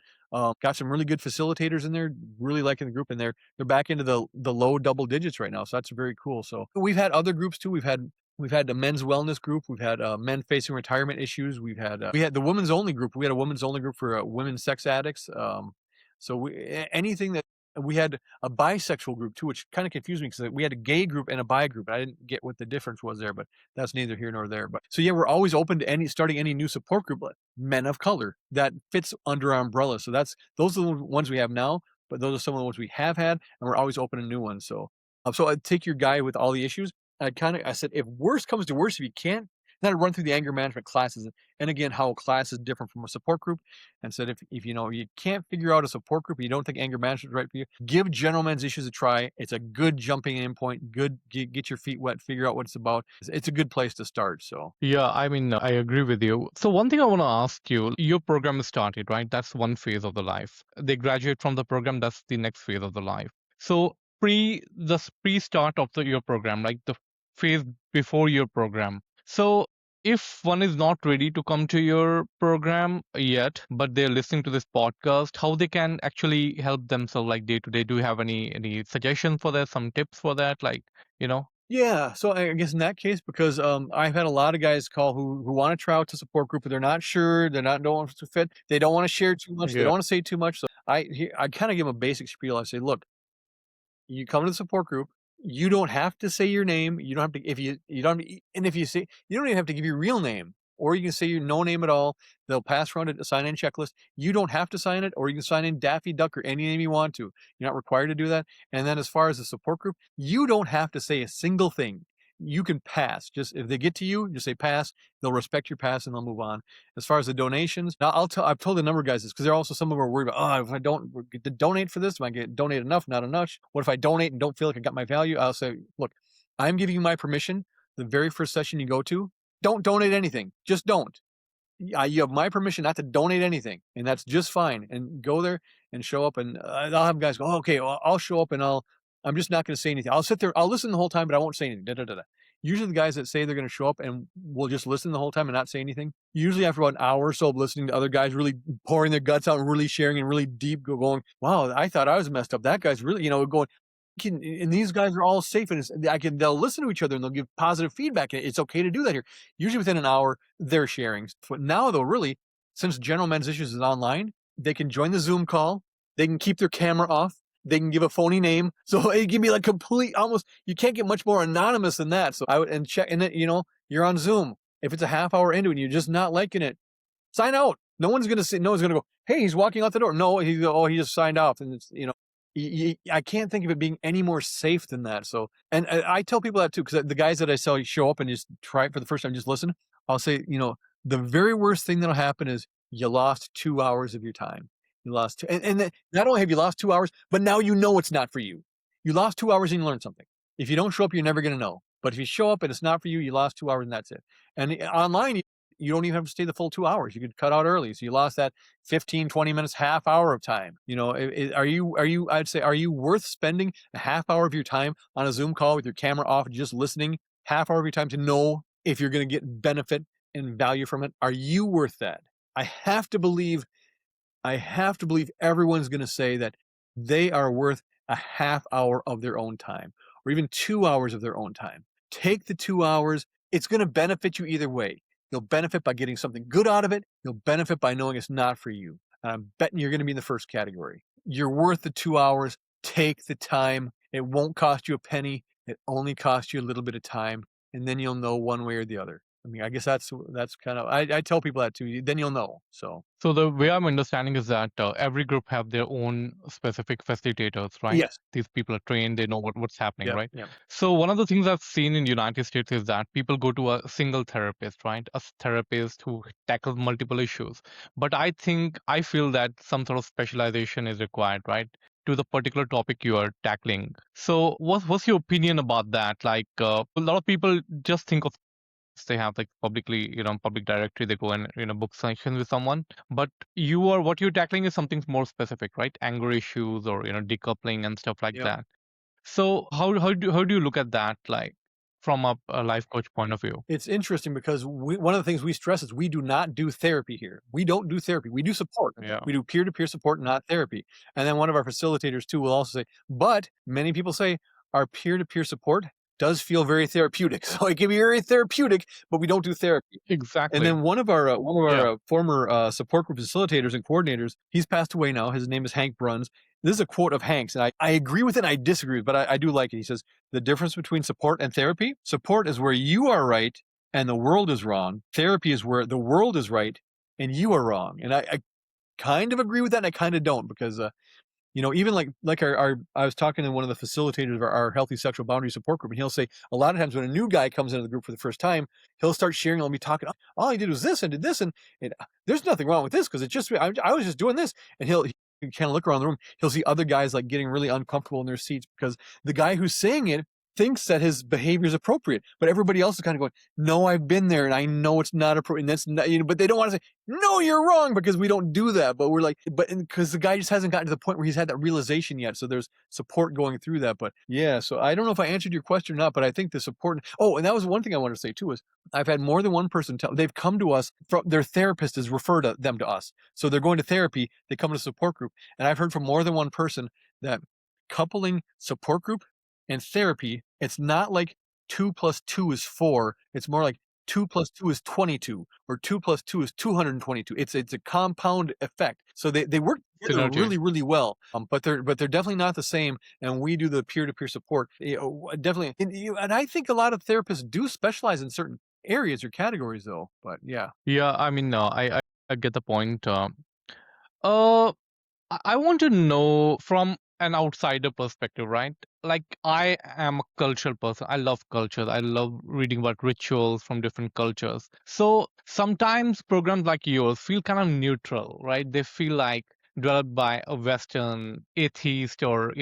got some really good facilitators in there, really liking the group, and they're back into the low double digits right now. So that's very cool. So we've had other groups too. We've had the men's wellness group. We've had men facing retirement issues. We had the women's only group. We had a women's only group for women sex addicts. Anything that we had a bisexual group too, which kind of confused me because we had a gay group and a bi group. I didn't get what the difference was there, but that's neither here nor there. But so yeah, we're always open to starting any new support group, like men of color that fits under our umbrella. So those are the ones we have now, but those are some of the ones we have had, and we're always open to new ones. So I'd take your guy with all the issues. I said, if worse comes to worse, if you can't, then I'd run through the anger management classes, and again, how a class is different from a support group. And said, if you can't figure out a support group, and you don't think anger management is right for you, give General Men's Issues a try. It's a good jumping in point. Good, get your feet wet, figure out what it's about. It's a good place to start. So Yeah, I mean, I agree with you. So one thing I want to ask you, your program is started, right? That's one phase of the life. They graduate from the program, that's the next phase of the life. So pre-start of your program, like the phase before your program. So if one is not ready to come to your program yet, but they're listening to this podcast, how they can actually help themselves like day to day? Do you have any suggestions for that, some tips for that? Like, you know? yeah, so I guess in that case, because I've had a lot of guys call who want to try out to support group, but they're not sure, don't want to fit, they don't want to share too much, they Yeah. don't want to say too much. So I kind of give them a basic spiel. I say, look, you come to the support group. You don't have to say your name. You don't have to, if you don't, and if you say, you don't even have to give your real name, or you can say your no name at all. They'll pass around a sign in checklist. You don't have to sign it, or you can sign in Daffy Duck or any name you want to. You're not required to do that. And then as far as the support group, you don't have to say a single thing. You can pass. Just if they get to you, just say pass. They'll respect your pass and they'll move on. As far as the donations, now I've told a number of guys this, because there are also some of them are worried about, if I don't get to donate for this, am I get donate enough, not enough? What if I donate and don't feel like I got my value? I'll say, look, I'm giving you my permission. The very first session you go to, don't donate anything. Just don't. You have my permission not to donate anything, and that's just fine. And go there and show up, and I'll have guys go, oh, okay, well, I'll show up, and I'm just not going to say anything. I'll sit there, I'll listen the whole time, but I won't say anything. Da, da, da, da. Usually the guys that say they're going to show up and will just listen the whole time and not say anything, usually after about an hour or so of listening to other guys really pouring their guts out and really sharing and really deep, going, wow, I thought I was messed up. That guy's really, going, and these guys are all safe, and they'll listen to each other and they'll give positive feedback. It's okay to do that here. Usually within an hour, they're sharing. But now though, really, since General Men's Issues is online, they can join the Zoom call. They can keep their camera off. They can give a phony name, so it can be like complete. Almost, you can't get much more anonymous than that. So I would and check, and then you're on Zoom. If it's a half hour into it and you're just not liking it, sign out. No one's gonna say. No one's gonna go. Hey, he's walking out the door. No, he go. Oh, he just signed off, and it's I can't think of it being any more safe than that. So, and I tell people that too, because the guys that I saw show up and just try it for the first time, just listen. I'll say, the very worst thing that'll happen is you lost 2 hours of your time. You lost, and then not only have you lost 2 hours, but now you know it's not for you. You lost 2 hours and you learned something. If you don't show up, you're never going to know. But if you show up and it's not for you, you lost 2 hours and that's it. And online, you don't even have to stay the full 2 hours. You could cut out early. So you lost that 15, 20 minutes, half hour of time. I'd say, are you worth spending a half hour of your time on a Zoom call with your camera off, just listening, half hour of your time to know if you're going to get benefit and value from it? Are you worth that? I have to believe everyone's going to say that they are worth a half hour of their own time or even 2 hours of their own time. Take the 2 hours. It's going to benefit you either way. You'll benefit by getting something good out of it. You'll benefit by knowing it's not for you. And I'm betting you're going to be in the first category. You're worth the 2 hours. Take the time. It won't cost you a penny. It only costs you a little bit of time. And then you'll know one way or the other. I mean, I guess that's kind of, I tell people that too. Then you'll know. So the way I'm understanding is that every group have their own specific facilitators, right? yes. These people are trained, they know what's happening, Yeah. right? Yeah. So one of the things I've seen in the United States is that people go to a single therapist, right? A therapist who tackles multiple issues. But I feel that some sort of specialization is required, right? To the particular topic you are tackling. So what's your opinion about that? Like a lot of people just think of they have like public directory, they go and book sessions with someone, but what you're tackling is something more specific, right? Anger issues or decoupling and stuff like Yep. that. So how do you look at that, like from a life coach point of view? It's interesting because one of the things we stress is we do not do therapy here. We don't do therapy. We do support. Yeah, We do peer-to-peer support, not therapy. And then one of our facilitators too will also say, but many people say our peer-to-peer support does feel very therapeutic. So it can be very therapeutic, but we don't do therapy. And exactly. then one of our Yeah, former support group facilitators and coordinators, he's passed away now. His name is Hank Bruns. This is a quote of Hank's, and I agree with it. And I disagree, but I do like it. He says the difference between support and therapy: support is where you are right and the world is wrong. Therapy is where the world is right and you are wrong. And I kind of agree with that, and I kind of don't, because even like our I was talking to one of the facilitators of our healthy sexual boundary support group, and he'll say a lot of times when a new guy comes into the group for the first time, he'll start sharing. I'll be talking, all I did was this and did this, and there's nothing wrong with this because it's just I was just doing this, and he kind of look around the room. He'll see other guys like getting really uncomfortable in their seats because the guy who's saying it thinks that his behavior is appropriate, but everybody else is kind of going, "No, I've been there, and I know it's not appropriate." And that's not, but they don't want to say, "No, you're wrong," because we don't do that. But we're like, because the guy just hasn't gotten to the point where he's had that realization yet. So there's support going through that. But yeah, so I don't know if I answered your question or not, but I think the support. Oh, and that was one thing I wanted to say too is I've had more than one person tell they've come to us from their therapist has referred them to us. So they're going to therapy, they come to support group, and I've heard from more than one person that coupling support group and therapy, it's not like 2 plus 2 is 4. It's more like 2 plus 2 is 22 or 2 plus 2 is 222. It's a compound effect. So they work together synergy. really, really well. But they're definitely not the same. And we do the peer-to-peer support. Definitely. And I think a lot of therapists do specialize in certain areas or categories though. But yeah. Yeah, I mean, I get the point. Uh, I want to know from an outsider perspective, right? Like, I am a cultural person. I love cultures. I love reading about rituals from different cultures. So sometimes programs like yours feel kind of neutral, right? They feel like developed by a Western atheist or,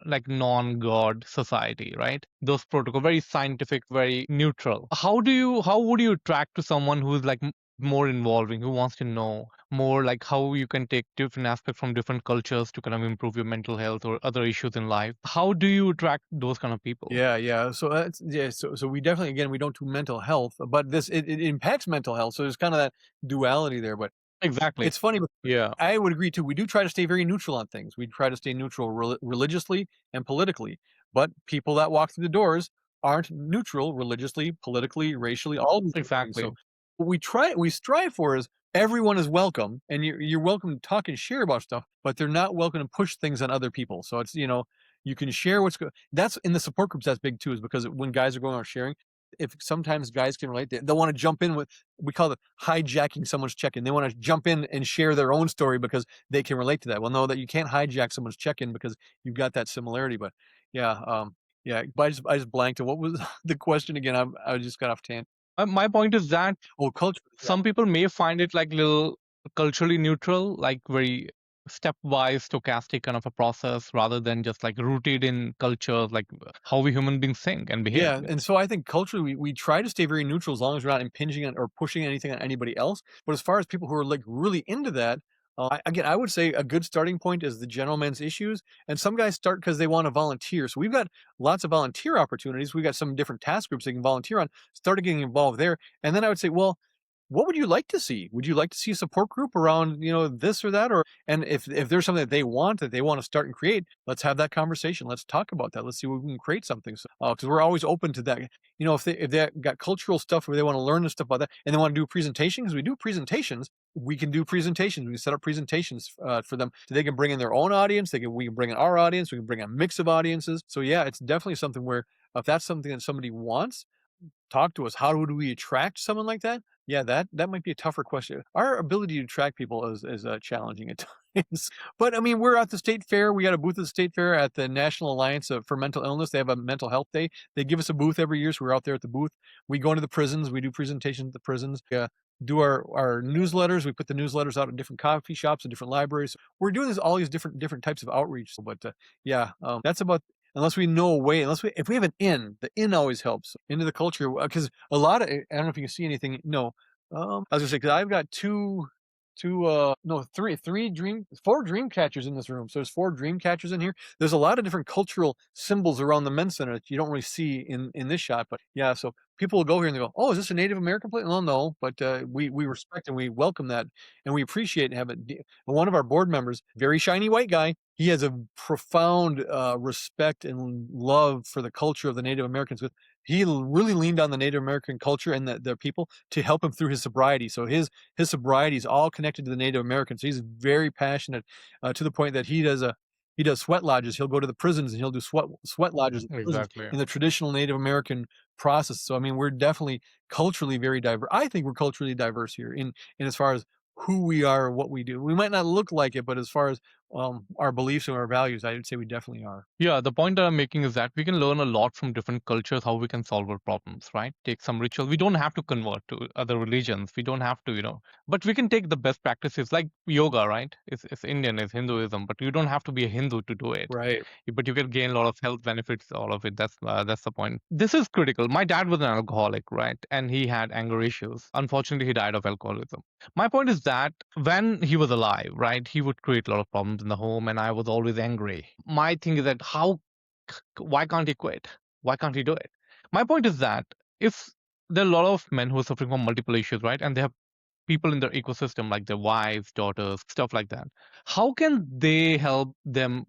like non-God society, right? Those protocol, very scientific, very neutral. How would you track to someone who's like more involving, who wants to know more, like how you can take different aspects from different cultures to kind of improve your mental health or other issues in life? How do you attract those kind of people? Yeah, yeah. So that's yeah. So we definitely, again, we don't do mental health, but it impacts mental health. So there's kind of that duality there. But Exactly. it's funny, but Yeah, I would agree too. We do try to stay very neutral on things. We try to stay neutral religiously and politically. But people that walk through the doors aren't neutral religiously, politically, racially, all these different things. So exactly. What we strive for is everyone is welcome, and you're welcome to talk and share about stuff, but they're not welcome to push things on other people. So it's, you can share that's in the support groups. That's big too, is because when guys are going out sharing, if sometimes guys can relate, they'll want to jump in with, we call it hijacking someone's check-in. They want to jump in and share their own story because they can relate to that. Well, no, that you can't hijack someone's check-in because you've got that similarity. But yeah, yeah, but I just blanked. And what was the question again? I just got off tangent. My point is that Oh, culture. Yeah. some people may find it like little culturally neutral, like very stepwise, stochastic kind of a process rather than just like rooted in culture, like how we human beings think and behave. Yeah, and so I think culturally we try to stay very neutral as long as we're not impinging on or pushing anything on anybody else. But as far as people who are like really into that, I would say a good starting point is the gentleman's issues. And some guys start because they want to volunteer. So we've got lots of volunteer opportunities. We've got some different task groups they can volunteer on. Started getting involved there, and then I would say, well, what would you like to see? Would you like to see a support group around, this or that? Or and if there's something that they want to start and create, let's have that conversation. Let's talk about that. Let's see if we can create something. So, because we're always open to that. If they got cultural stuff where they want to learn and stuff about that, and they want to do presentations, we do presentations. We can do presentations. We can set up presentations for them. So they can bring in their own audience. We can bring in our audience. We can bring a mix of audiences. So yeah, it's definitely something where if that's something that somebody wants, talk to us. How do we attract someone like that? Yeah, that might be a tougher question. Our ability to attract people is challenging at times. But I mean, we're at the state fair. We got a booth at the state fair at the National Alliance for Mental Illness. They have a mental health day. They give us a booth every year, so we're out there at the booth. We go into the prisons. We do presentations at the prisons. Do our newsletters. We put the newsletters out at different coffee shops and different libraries. We're doing all these different types of outreach. But yeah, that's about, unless we know a way, if we have an in, the in always helps into the culture. Because a lot of, I don't know if you can see anything. No, I was gonna say, because I've got no, four dream catchers in this room. So there's four dream catchers in here. There's a lot of different cultural symbols around the men's center that you don't really see in this shot. But yeah, so people will go here and they go, "Oh, is this a Native American plate?" No, no, but we respect and we welcome that, and we appreciate and have it. One of our board members, very shiny white guy, he has a profound respect and love for the culture of the Native Americans. He really leaned on the Native American culture and the people to help him through his sobriety. So his sobriety is all connected to the Native Americans. He's very passionate to the point that he does sweat lodges. He'll go to the prisons and he'll do sweat lodges in prisons Exactly. in the traditional Native American process. So I mean, we're definitely culturally very diverse. I think we're culturally diverse here in as far as who we are, what we do. We might not look like it, but as far as our beliefs and our values, I would say we definitely are. Yeah, the point that I'm making is that we can learn a lot from different cultures how we can solve our problems, right? Take some ritual. We don't have to convert to other religions. We don't have to, but we can take the best practices like yoga, right? It's Indian, it's Hinduism, but you don't have to be a Hindu to do it. Right. But you can gain a lot of health benefits, all of it. That's the point. This is critical. My dad was an alcoholic, right? And he had anger issues. Unfortunately, he died of alcoholism. My point is that when he was alive, right, he would create a lot of problems in the home, and I was always angry. My thing is that why can't he quit? Why can't he do it? My point is that if there are a lot of men who are suffering from multiple issues, right, and they have people in their ecosystem like their wives, daughters, stuff like that, how can they help them,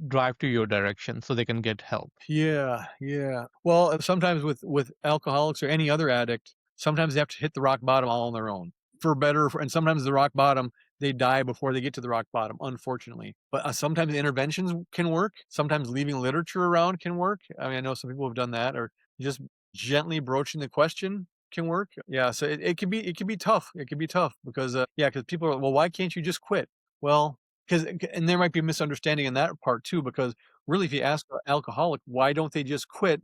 drive to your direction so they can get help? Yeah, yeah. Well, sometimes with alcoholics or any other addict, sometimes they have to hit the rock bottom all on their own. And sometimes the rock bottom, they die before they get to the rock bottom, unfortunately. But sometimes interventions can work. Sometimes leaving literature around can work. I mean, I know some people have done that, or just gently broaching the question can work. Yeah, so it can be tough. It can be tough because yeah, because people are, well, why can't you just quit? Well, because, and there might be a misunderstanding in that part too, because really, if you ask an alcoholic, why don't they just quit?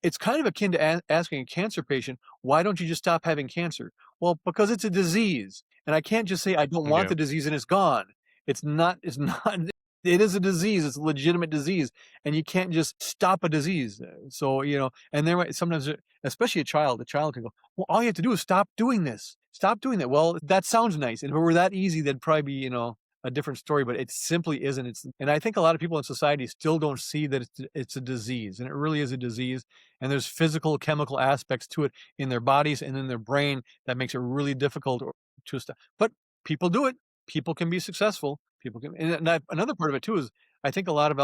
It's kind of akin to asking a cancer patient, "Why don't you just stop having cancer?" Well, because it's a disease, and I can't just say, "I don't want Yeah. the disease," and it's gone. It's not it is a disease, it's a legitimate disease, and you can't just stop a disease, so, and there might sometimes, especially a child can go, "Well, all you have to do is stop doing this. Stop doing that." Well, that sounds nice, and if it were that easy, that'd probably be, a different story, but it simply isn't. And I think a lot of people in society still don't see that it's a disease, and it really is a disease. And there's physical, chemical aspects to it in their bodies and in their brain that makes it really difficult to stop. But people do it. People can be successful. People can, another part of it too is I think a lot of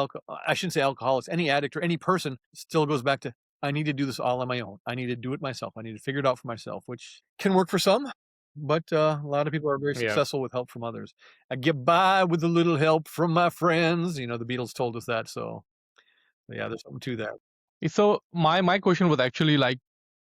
I shouldn't say alcoholics, any addict or any person still goes back to I need to do this all on my own. I need to do it myself. I need to figure it out for myself, which can work for some, but a lot of people are very Yeah. successful with help from others. I get by with a little help from my friends. The Beatles told us that. So yeah, there's something to that. So my question was actually like,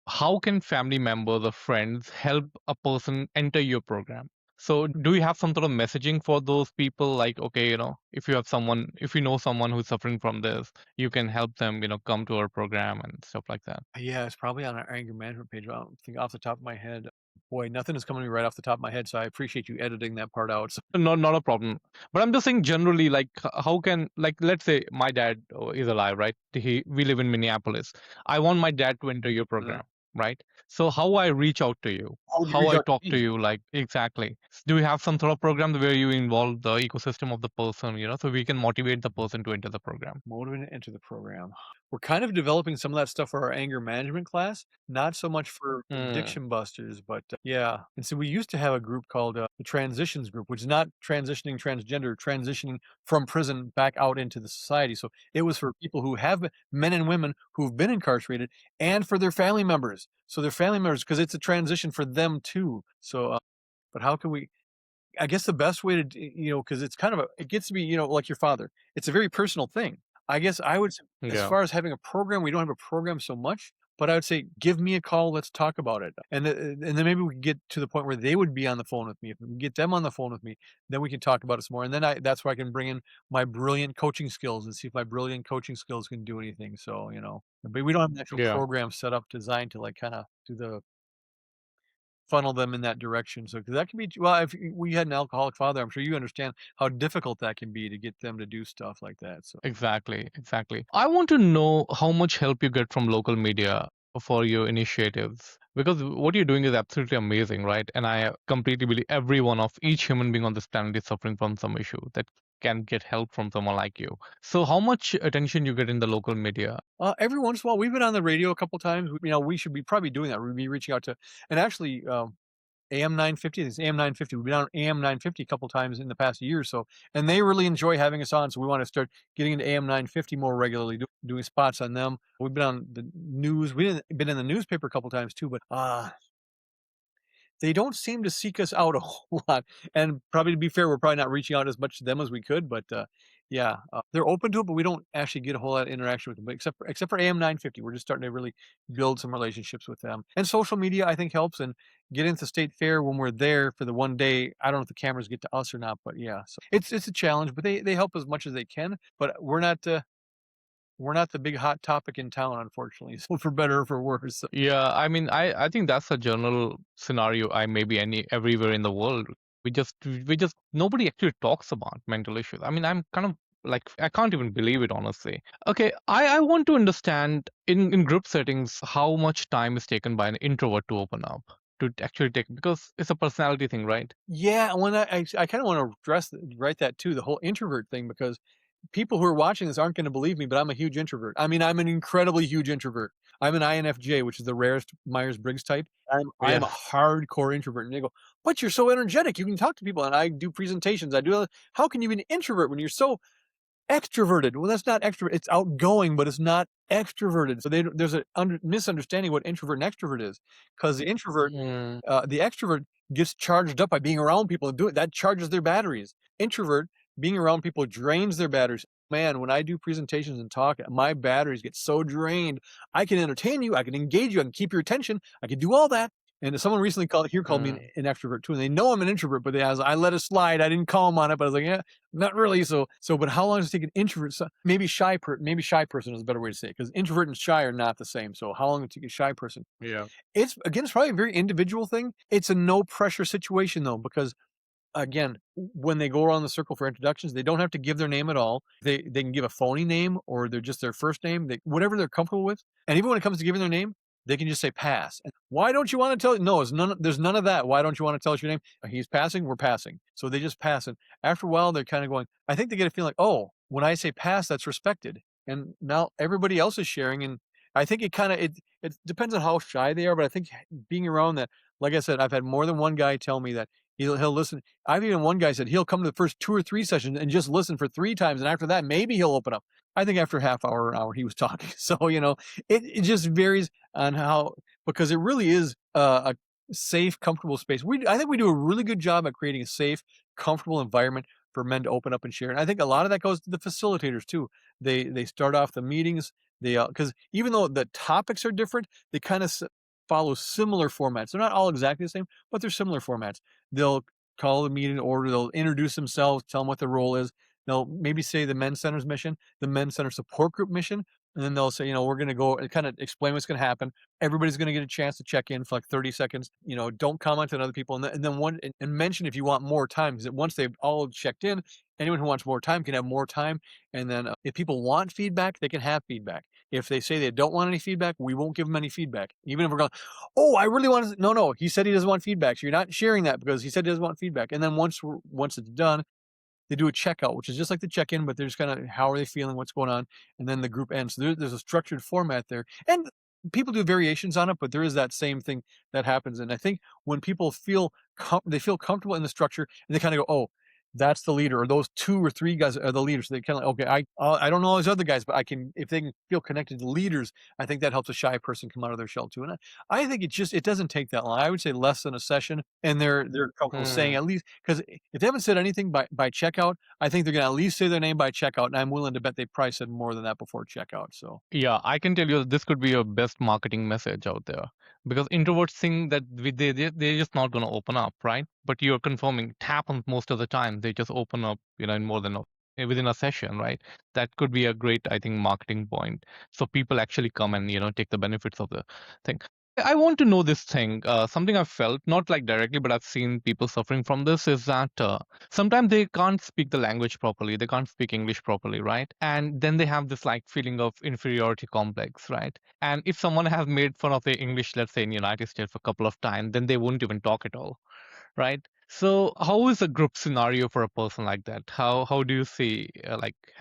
how can family members or friends help a person enter your program? So do you have some sort of messaging for those people, like, okay, if you have someone, if you know someone who's suffering from this, you can help them, come to our program and stuff like that? Yeah, it's probably on our anger management page. I don't think off the top of my head. Boy, nothing is coming to me right off the top of my head. So I appreciate you editing that part out. So, Not a problem. But I'm just saying generally, like, how can, like, let's say my dad is alive, right? We live in Minneapolis. I want my dad to enter your uh, program, right? So how I reach out to you, how would you how reach I out to talk to me? you, like, exactly. Do you have some sort of program where you involve the ecosystem of the person, so we can motivate the person to enter the program? Motivated to enter the program. We're kind of developing some of that stuff for our anger management class, not so much for Mm, addiction busters, but yeah. And so we used to have a group called the Transitions Group, which is not transitioning transgender, transitioning from prison back out into the society. So it was for people who have men and women who've been incarcerated and for their family members. So their family members, because it's a transition for them too. So, but how can we? I guess the best way to because it's kind of it gets to be, like your father. It's a very personal thing. I guess I would say as yeah, far as having a program, we don't have a program so much, but I would say, "Give me a call, let's talk about it." And then maybe we can get to the point where they would be on the phone with me. If we can get them on the phone with me, then we can talk about it some more, and then that's where I can bring in my brilliant coaching skills and see if my brilliant coaching skills can do anything. So, but we don't have an actual yeah. program set up designed to, like, kinda do the funnel them in that direction. So 'cause that can be well, if we had an alcoholic father, I'm sure you understand how difficult that can be to get them to do stuff like that, so Exactly, exactly. I want to know how much help you get from local media for your initiatives, because what you're doing is absolutely amazing, right? And I completely believe every one of each human being on this planet is suffering from some issue that can get help from someone like you. So how much attention you get in the local media? every once in a while, we've been on the radio a couple times, we should be probably doing that. We'd be reaching out to and actually, AM 950, this AM 950, we've been on AM 950 a couple times in the past year or so, and they really enjoy having us on, so we wanna start getting into AM 950 more regularly, doing spots on them. We've been on the news. We didn't been in the newspaper a couple times too, but, they don't seem to seek us out a whole lot, and probably to be fair, we're probably not reaching out as much to them as we could, but, yeah, they're open to it, but we don't actually get a whole lot of interaction with them, but except for AM 950, we're just starting to really build some relationships with them, and social media, I think, helps, and getting to State Fair when we're there for the one day, I don't know if the cameras get to us or not, but yeah, so it's a challenge, but they help as much as they can, but we're not the big hot topic in town, unfortunately, so for better or for worse. Yeah, I mean, I think that's a general scenario. I maybe any everywhere in the world. We just nobody actually talks about mental issues. I mean, I'm kind of like I can't even believe it honestly. Okay, I want to understand in group settings how much time is taken by an introvert to open up to actually take, because it's a personality thing, right? Yeah, when I kinda wanna address right that too, the whole introvert thing, because people who are watching this aren't gonna believe me, but I'm a huge introvert. I mean, I'm an incredibly huge introvert. I'm an INFJ, which is the rarest Myers-Briggs type. I'm Yeah. a hardcore introvert, and they go, "But you're so energetic, you can talk to people, and I do presentations, I do all how can you be an introvert when you're so extroverted?" Well, that's not extrovert. It's outgoing, but it's not extroverted. So there's a misunderstanding what introvert and extrovert is, because Mm, the extrovert gets charged up by being around people and do it. That charges their batteries. Introvert, being around people drains their batteries. Man, when I do presentations and talk, my batteries get so drained. I can entertain you, I can engage you, I can keep your attention, I can do all that. And someone recently called me mm, an extrovert too, and they know I'm an introvert, but I let it slide. I didn't call them on it, but I was like, yeah, not really. But how long does it take an introvert? Maybe shy person is a better way to say it, because introvert and shy are not the same. So how long does it take a shy person? yeah. It's probably a very individual thing. It's a no pressure situation though, because again, when they go around the circle for introductions, they don't have to give their name at all. They can give a phony name or they're just their first name, whatever they're comfortable with. And even when it comes to giving their name, they can just say pass. And why don't you want to tell? No, there's none of that. Why don't you want to tell us your name? He's passing, we're passing. So they just pass. And after a while, they're kind of going, I think they get a feeling like, oh, when I say pass, that's respected. And now everybody else is sharing. And I think it depends on how shy they are, but I think being around that, like I said, I've had more than one guy tell me that he'll listen. I've even one guy said he'll come to the first 2 or 3 sessions and just listen for 3 times, and after that, maybe he'll open up. I think after a half hour, an hour, he was talking. So, it just varies on how, because it really is a safe, comfortable space. I think we do a really good job at creating a safe, comfortable environment for men to open up and share. And I think a lot of that goes to the facilitators too. They start off the meetings. Because even though the topics are different, they kind of follow similar formats. They're not all exactly the same, but they're similar formats. They'll call the meeting to order. They'll introduce themselves, tell them what their role is. They'll maybe say the men's center's mission, the men's center support group mission, and then they'll say, we're going to go and kind of explain what's going to happen. Everybody's going to get a chance to check in for like 30 seconds. Don't comment on other people, and then and mention if you want more time, because once they've all checked in, anyone who wants more time can have more time. And then if people want feedback, they can have feedback. If they say they don't want any feedback, we won't give them any feedback. Even if we're going, oh, I really want to. No, no, he said he doesn't want feedback. So you're not sharing that because he said he doesn't want feedback. And then once it's done, they do a checkout, which is just like the check-in, but they're just kind of, how are they feeling, what's going on, and then the group ends. So there's a structured format there, and people do variations on it, but there is that same thing that happens. And I think when people they feel comfortable in the structure, and they kind of go, oh, that's the leader, or those 2 or 3 guys are the leaders. So they kind of like, okay, I don't know all these other guys, but I can, if they can feel connected to leaders, I think that helps a shy person come out of their shell too. And I think it doesn't take that long. I would say less than a session, and they're comfortable saying Hmm. at least, because if they haven't said anything by checkout, I think they're gonna at least say their name by checkout, and I'm willing to bet they probably said more than that before checkout. So Yeah, I can tell you this could be your best marketing message out there because introverts think that they're just not going to open up, right? But you're confirming it happens most of the time. They just open up, in more than within a session, right? That could be a great, I think, marketing point. So people actually come and take the benefits of the thing. I want to know this thing. Something I've felt, not like directly, but I've seen people suffering from this is that sometimes they can't speak the language properly, they can't speak English properly, right? And then they have this like feeling of inferiority complex, right? And if someone has made fun of their English, let's say in United States for a couple of times, then they won't even talk at all, right? So how is a group scenario for a person like that? How do you see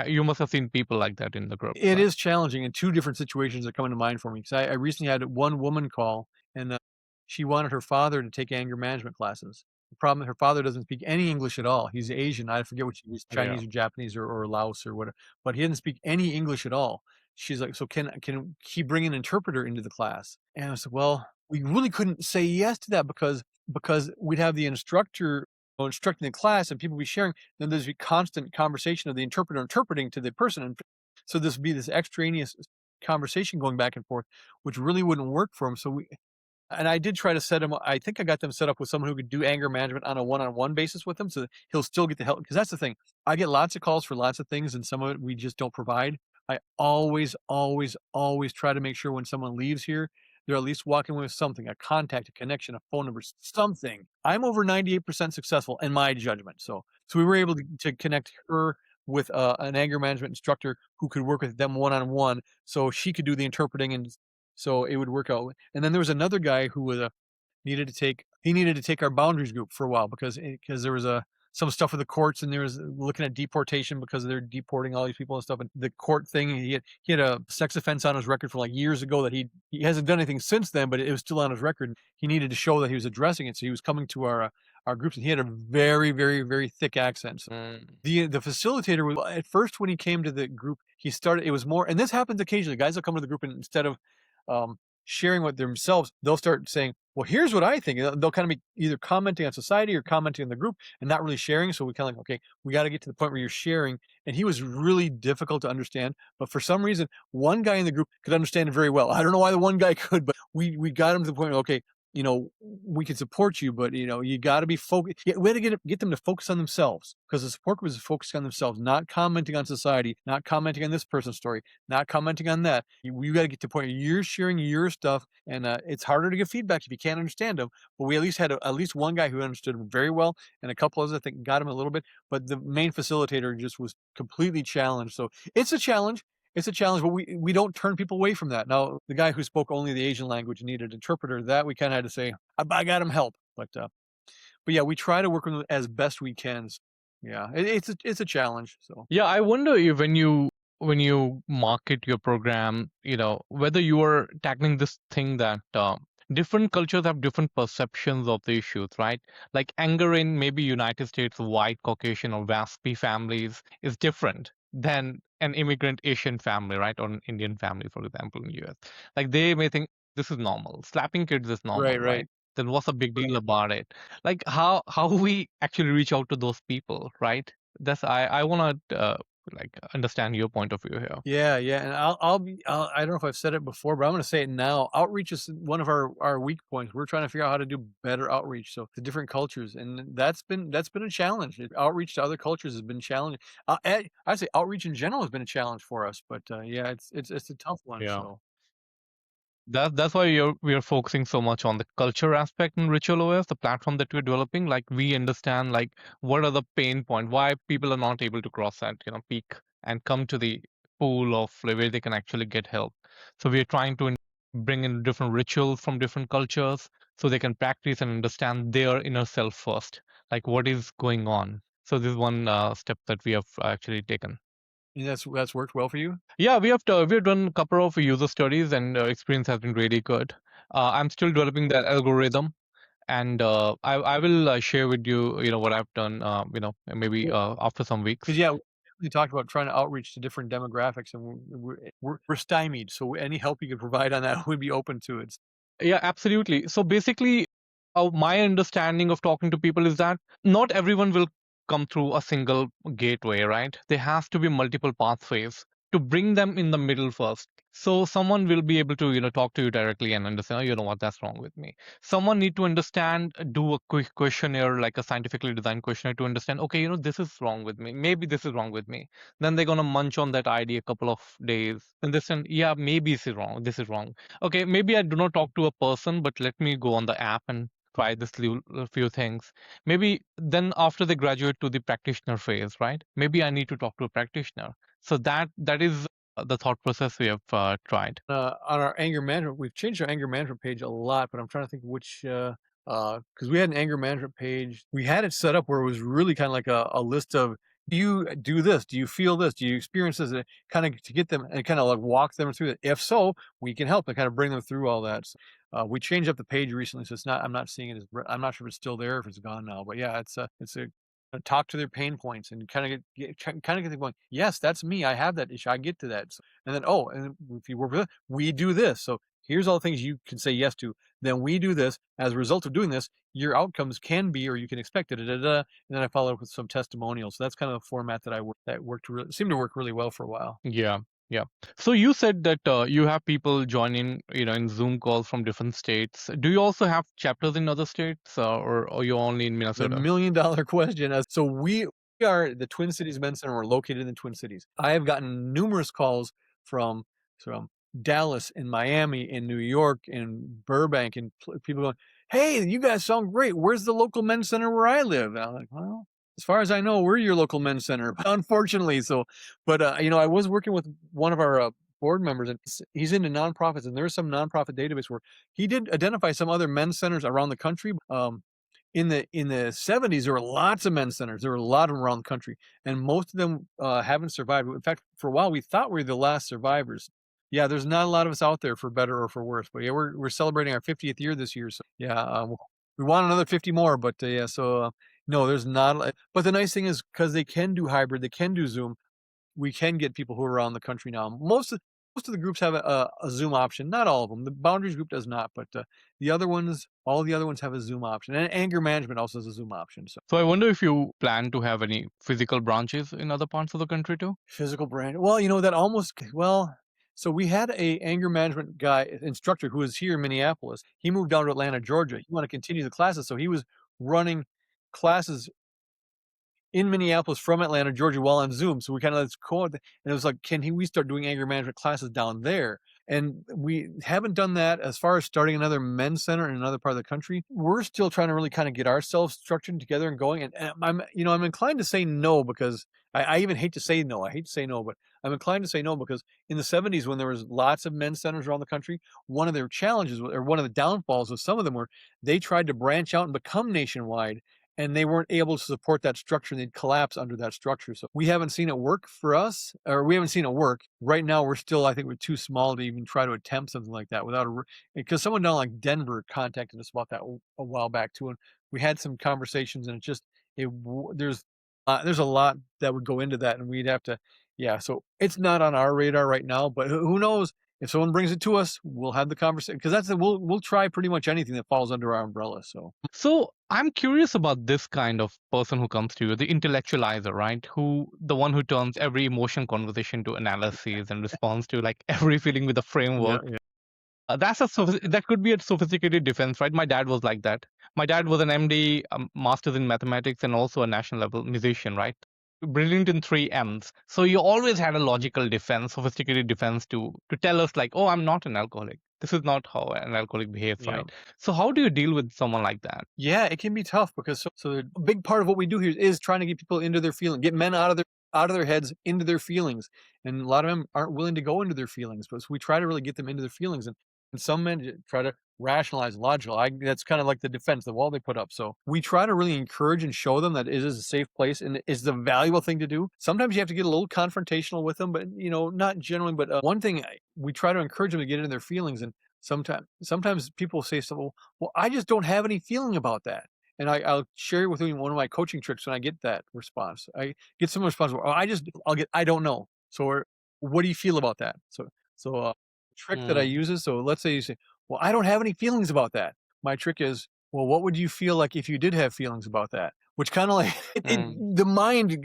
you must have seen people like that in the groups, it right? is challenging, and 2 different situations that come into mind for me, 'cause I recently had one woman call, and she wanted her father to take anger management classes. The problem is her father doesn't speak any English at all. He's Asian. I forget which he's Yeah. Chinese or Japanese or Laos or whatever, but he doesn't speak any English at all. She's like, "So can he bring an interpreter into the class?" And I said, "Well, we really couldn't say yes to that because we'd have the instructor instructing the class and people be sharing, then there's a constant conversation of the interpreter interpreting to the person, and so this would be this extraneous conversation going back and forth, which really wouldn't work for him. And I did try to set him, I think I got them set up with someone who could do anger management on a one-on-one basis with him so that he'll still get the help. Because that's the thing. I get lots of calls for lots of things, and some of it we just don't provide. I always, always, always try to make sure when someone leaves here, they're at least walking away with something, a contact, a connection, a phone number, something. I'm over 98% successful in my judgment. So we were able to connect her with an anger management instructor who could work with them one-on-one so she could do the interpreting, and so it would work out. And then there was another guy who was needed to take our boundaries group for a while because there was some stuff with the courts, and there was looking at deportation because they're deporting all these people and stuff. And the court thing, he had a sex offense on his record from like years ago that he hasn't done anything since then, but it was still on his record. He needed to show that he was addressing it, so he was coming to our groups, and he had a very, very, very thick accent. So Mm. the facilitator was, at first when he came to the group, he started, it was more, and this happens occasionally. Guys will come to the group, and instead of um, sharing what themselves, they'll start saying, "Well, here's what I think." They'll kind of be either commenting on society or commenting on the group, and not really sharing. So we kind of like, okay, we got to get to the point where you're sharing. And he was really difficult to understand, but for some reason, one guy in the group could understand it very well. I don't know why the one guy could, but we got him to the point where, okay, we can support you, but you got to be focused. Yeah, we had to get them to focus on themselves, because the support group is focusing on themselves, not commenting on society, not commenting on this person's story, not commenting on that. You got to get to the point where you're sharing your stuff, and it's harder to give feedback if you can't understand them. But we at least had at least one guy who understood him very well, and a couple others I think got him a little bit. But the main facilitator just was completely challenged. So it's a challenge. It's a challenge, but we don't turn people away from that. Now, the guy who spoke only the Asian language and needed an interpreter, that we kind of had to say, I got him help. But yeah, we try to work with them as best we can. Yeah, it's a challenge. So Yeah, I wonder if when you market your program, whether you are tackling this thing that different cultures have different perceptions of the issues, right? Like anger in maybe United States white Caucasian or WASPy families is different than an immigrant Asian family, right? Or an Indian family, for example, in US. Like they may think this is normal. Slapping kids is normal, Right, right? right. Then what's the big deal about it? Like how we actually reach out to those people, right? That's I wanna like understand your point of view here. Yeah, yeah, and I don't know if I've said it before, but I'm gonna say it now. Outreach is one of our weak points. We're trying to figure out how to do better outreach, so to different cultures, and that's been a challenge. Outreach to other cultures has been challenging. I'd say outreach in general has been a challenge for us, but, yeah, it's a tough one, Yeah. so That's why we are focusing so much on the culture aspect in Ritual OS, the platform that we're developing. Like we understand like what are the pain point, why people are not able to cross that peak and come to the pool of like, where they can actually get help. So we are trying to bring in different rituals from different cultures so they can practice and understand their inner self first, like what is going on. So this is one step that we have actually taken. and that's worked well for you? Yeah, we've done a couple of user studies, and experience has been really good. I'm still developing that algorithm, and I will share with you, what I've done, maybe after some 'Cause, weeks. yeah, we talked about trying to outreach to different demographics, and we're stymied, so any help you could provide on that, we'd be open to it. Yeah, absolutely. So basically, my understanding of talking to people is that not everyone will come through a single gateway, right? There has to be multiple pathways to bring them in the middle first. So someone will be able to, talk to you directly and understand, oh, you know what, that's wrong with me. Someone need to understand, do a quick questionnaire, like a scientifically designed questionnaire to understand, okay, this is wrong with me. Maybe this is wrong with me. Then they're gonna munch on that idea a couple of days. And they say, yeah, maybe this is wrong. This is wrong. Okay, maybe I do not talk to a person, but let me go on the app and try this few things. Maybe then after they graduate to the practitioner phase, right? Maybe I need to talk to a practitioner. So that is the thought process we have tried. On our anger management, we've changed our anger management page a lot, but I'm trying to think which, because we had an anger management page. We had it set up where it was really kinda like a list of, "Do you do this? Do you feel this? Do you experience this?" Kinda to get them and kinda, like, walk them through it. If so, we can help and kinda bring them through all that. So, we changed up the page recently, so I'm not seeing it as I'm not sure if it's still there, if it's gone now, but yeah, it's a talk to their pain points and kinda kinda get them going, "Yes, that's me. I have that issue. I get to that." And then, "Oh, and if you work with it, we do this. So here's all the things you can say yes to. Then we do this. As a result of doing this, your outcomes can be, or you can expect it, da, da, da." And then I follow up with some testimonials. So that's kind of a format that that worked seemed to work really well for a while. Yeah, yeah. So you said that you have people joining, in Zoom calls from different states. Do you also have chapters in other states, or you're only in The Minnesota? $1,000,000 question. So we are the Twin Cities Men's Center. We're located in the Twin Cities. I have gotten numerous calls from from Dallas and Miami and New York and Burbank and people going, "Hey, you guys sound great. Where's the local men's center where I live?" And I'm like, "Well, as far as I know, we're your local men's center, unfortunately." So, but I was working with one of our board members, and he's into nonprofits, and there's some nonprofit database where he did identify some other men's centers around the country. In the 70s, there were lots of men's centers. There were a lot of them around the country, and most of them haven't survived. In fact, for a while, we thought we were the last survivors. Yeah, there's not a lot of us out there for better or for worse. But yeah, we're celebrating our 50th year this year. So yeah, we want another 50 more. But yeah, so no, there's not. But the nice thing is because they can do hybrid, they can do Zoom, we can get people who are around the country now. Most of the groups have a Zoom option. Not all of them. The Boundaries group does not, but the other ones, all the other ones have a Zoom option, and anger management also has a Zoom option. So So I wonder if you plan to have any physical branches in other parts of the country too. physical brand. Well, that almost well. So we had a anger management guy instructor who was here in Minneapolis. He moved down to Atlanta, Georgia. He wanted to continue the classes, so he was running classes in Minneapolis from Atlanta, Georgia, while on Zoom. So we kind of let's call it, and it was like, we start doing anger management classes down there? And we haven't done that as far as starting another men's center in another part of the country. We're still trying to really kind of get ourselves structured together and going. And I'm inclined to say no because I even hate to say no. I hate to say no, but I'm inclined to say no because in the 70s, when there was lots of men's centers around the country, one of their challenges or one of the downfalls of some of them were they tried to branch out and become nationwide, and they weren't able to support that structure, and they'd collapse under that structure. So we haven't seen it work for us, or we haven't seen it work. Right now, we're still, I think we're too small to even try to attempt something like that without because someone down like Denver contacted us about that a while back too, and we had some conversations, and it just, there's a lot that would go into that, and we'd have to, Yeah, so it's not on our radar right now, but who knows? If someone brings it to us, we'll have the conversation because we'll try pretty much anything that falls under our umbrella. So So I'm curious about this kind of person who comes to you, the intellectualizer, right? Who the one who turns every emotion conversation to analysis and responds to like every feeling with a yeah, framework. yeah, That could be a sophisticated defense, right? My dad was like that. My dad was an MD, master's in mathematics, and also a national level musician, right? Brilliant in three M's. So you always had a logical defense, sophisticated defense to tell us like, oh, I'm not an alcoholic. This is not how an alcoholic behaves, yeah. right? So how do you deal with someone like that? Yeah, it can be tough because a big part of what we do here is trying to get people into their feeling, get men out of their heads into their feelings, and a lot of them aren't willing to go into their feelings. But so we try to really get them into their feelings, and some men try to rationalize, logical. That's kind of like the defense, the wall they put up. So we try to really encourage and show them that it is a safe place and is the valuable thing to do. Sometimes you have to get a little confrontational with them, but not generally. But one thing we try to encourage them to get into their feelings, and sometimes people say something. Well, I just don't have any feeling about that. And I'll share with you one of my coaching tricks when I get that response. I get some response. "Oh, I don't know. So, what do you feel about that? So, trick that I Mm, use is, so let's say you say, well, I don't have any feelings about that. My trick is, well, what would you feel like if you did have feelings about that? Which kind of like, mm, the mind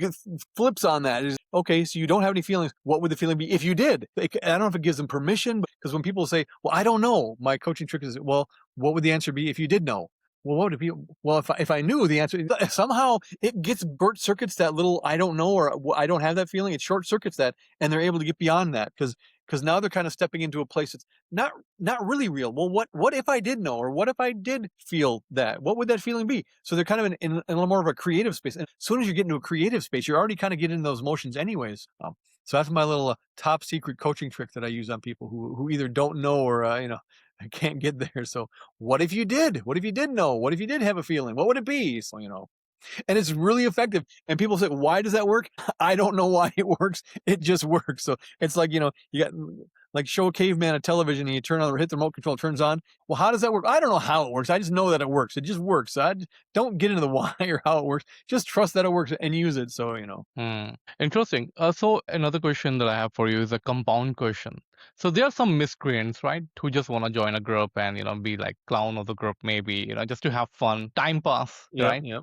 flips on that. Is okay. So you don't have any feelings. What would the feeling be if you did? I don't know if it gives them permission, because when people say, well, I don't know, my coaching trick is, well, what would the answer be if you did know? Well, what would it be? Well, if I knew the answer, somehow it gets Burt circuits that little I don't know or I don't have that feeling. It short circuits that, and they're able to get beyond that because now they're kind of stepping into a place that's not really real. Well, what if I did know, or what if I did feel that? What would that feeling be? So they're kind of in a little more of a creative space. And as soon as you get into a creative space, you're already kind of getting into those motions anyways. So that's my little top secret coaching trick that I use on people who either don't know or I can't get there. So what if you did? What if you did know? What if you did have a feeling? What would it be? So and it's really effective. And people say, why does that work? I don't know why it works. It just works. So it's like, you got like show a caveman a television and you hit the remote control, it turns on. Well, how does that work? I don't know how it works. I just know that it works. It just works. Don't get into the why or how it works. Just trust that it works and use it. So, Interesting. So another question that I have for you is a compound question. So there are some miscreants, right, who just want to join a group and be like clown of the group, maybe just to have fun, time pass, yeah, right? yeah.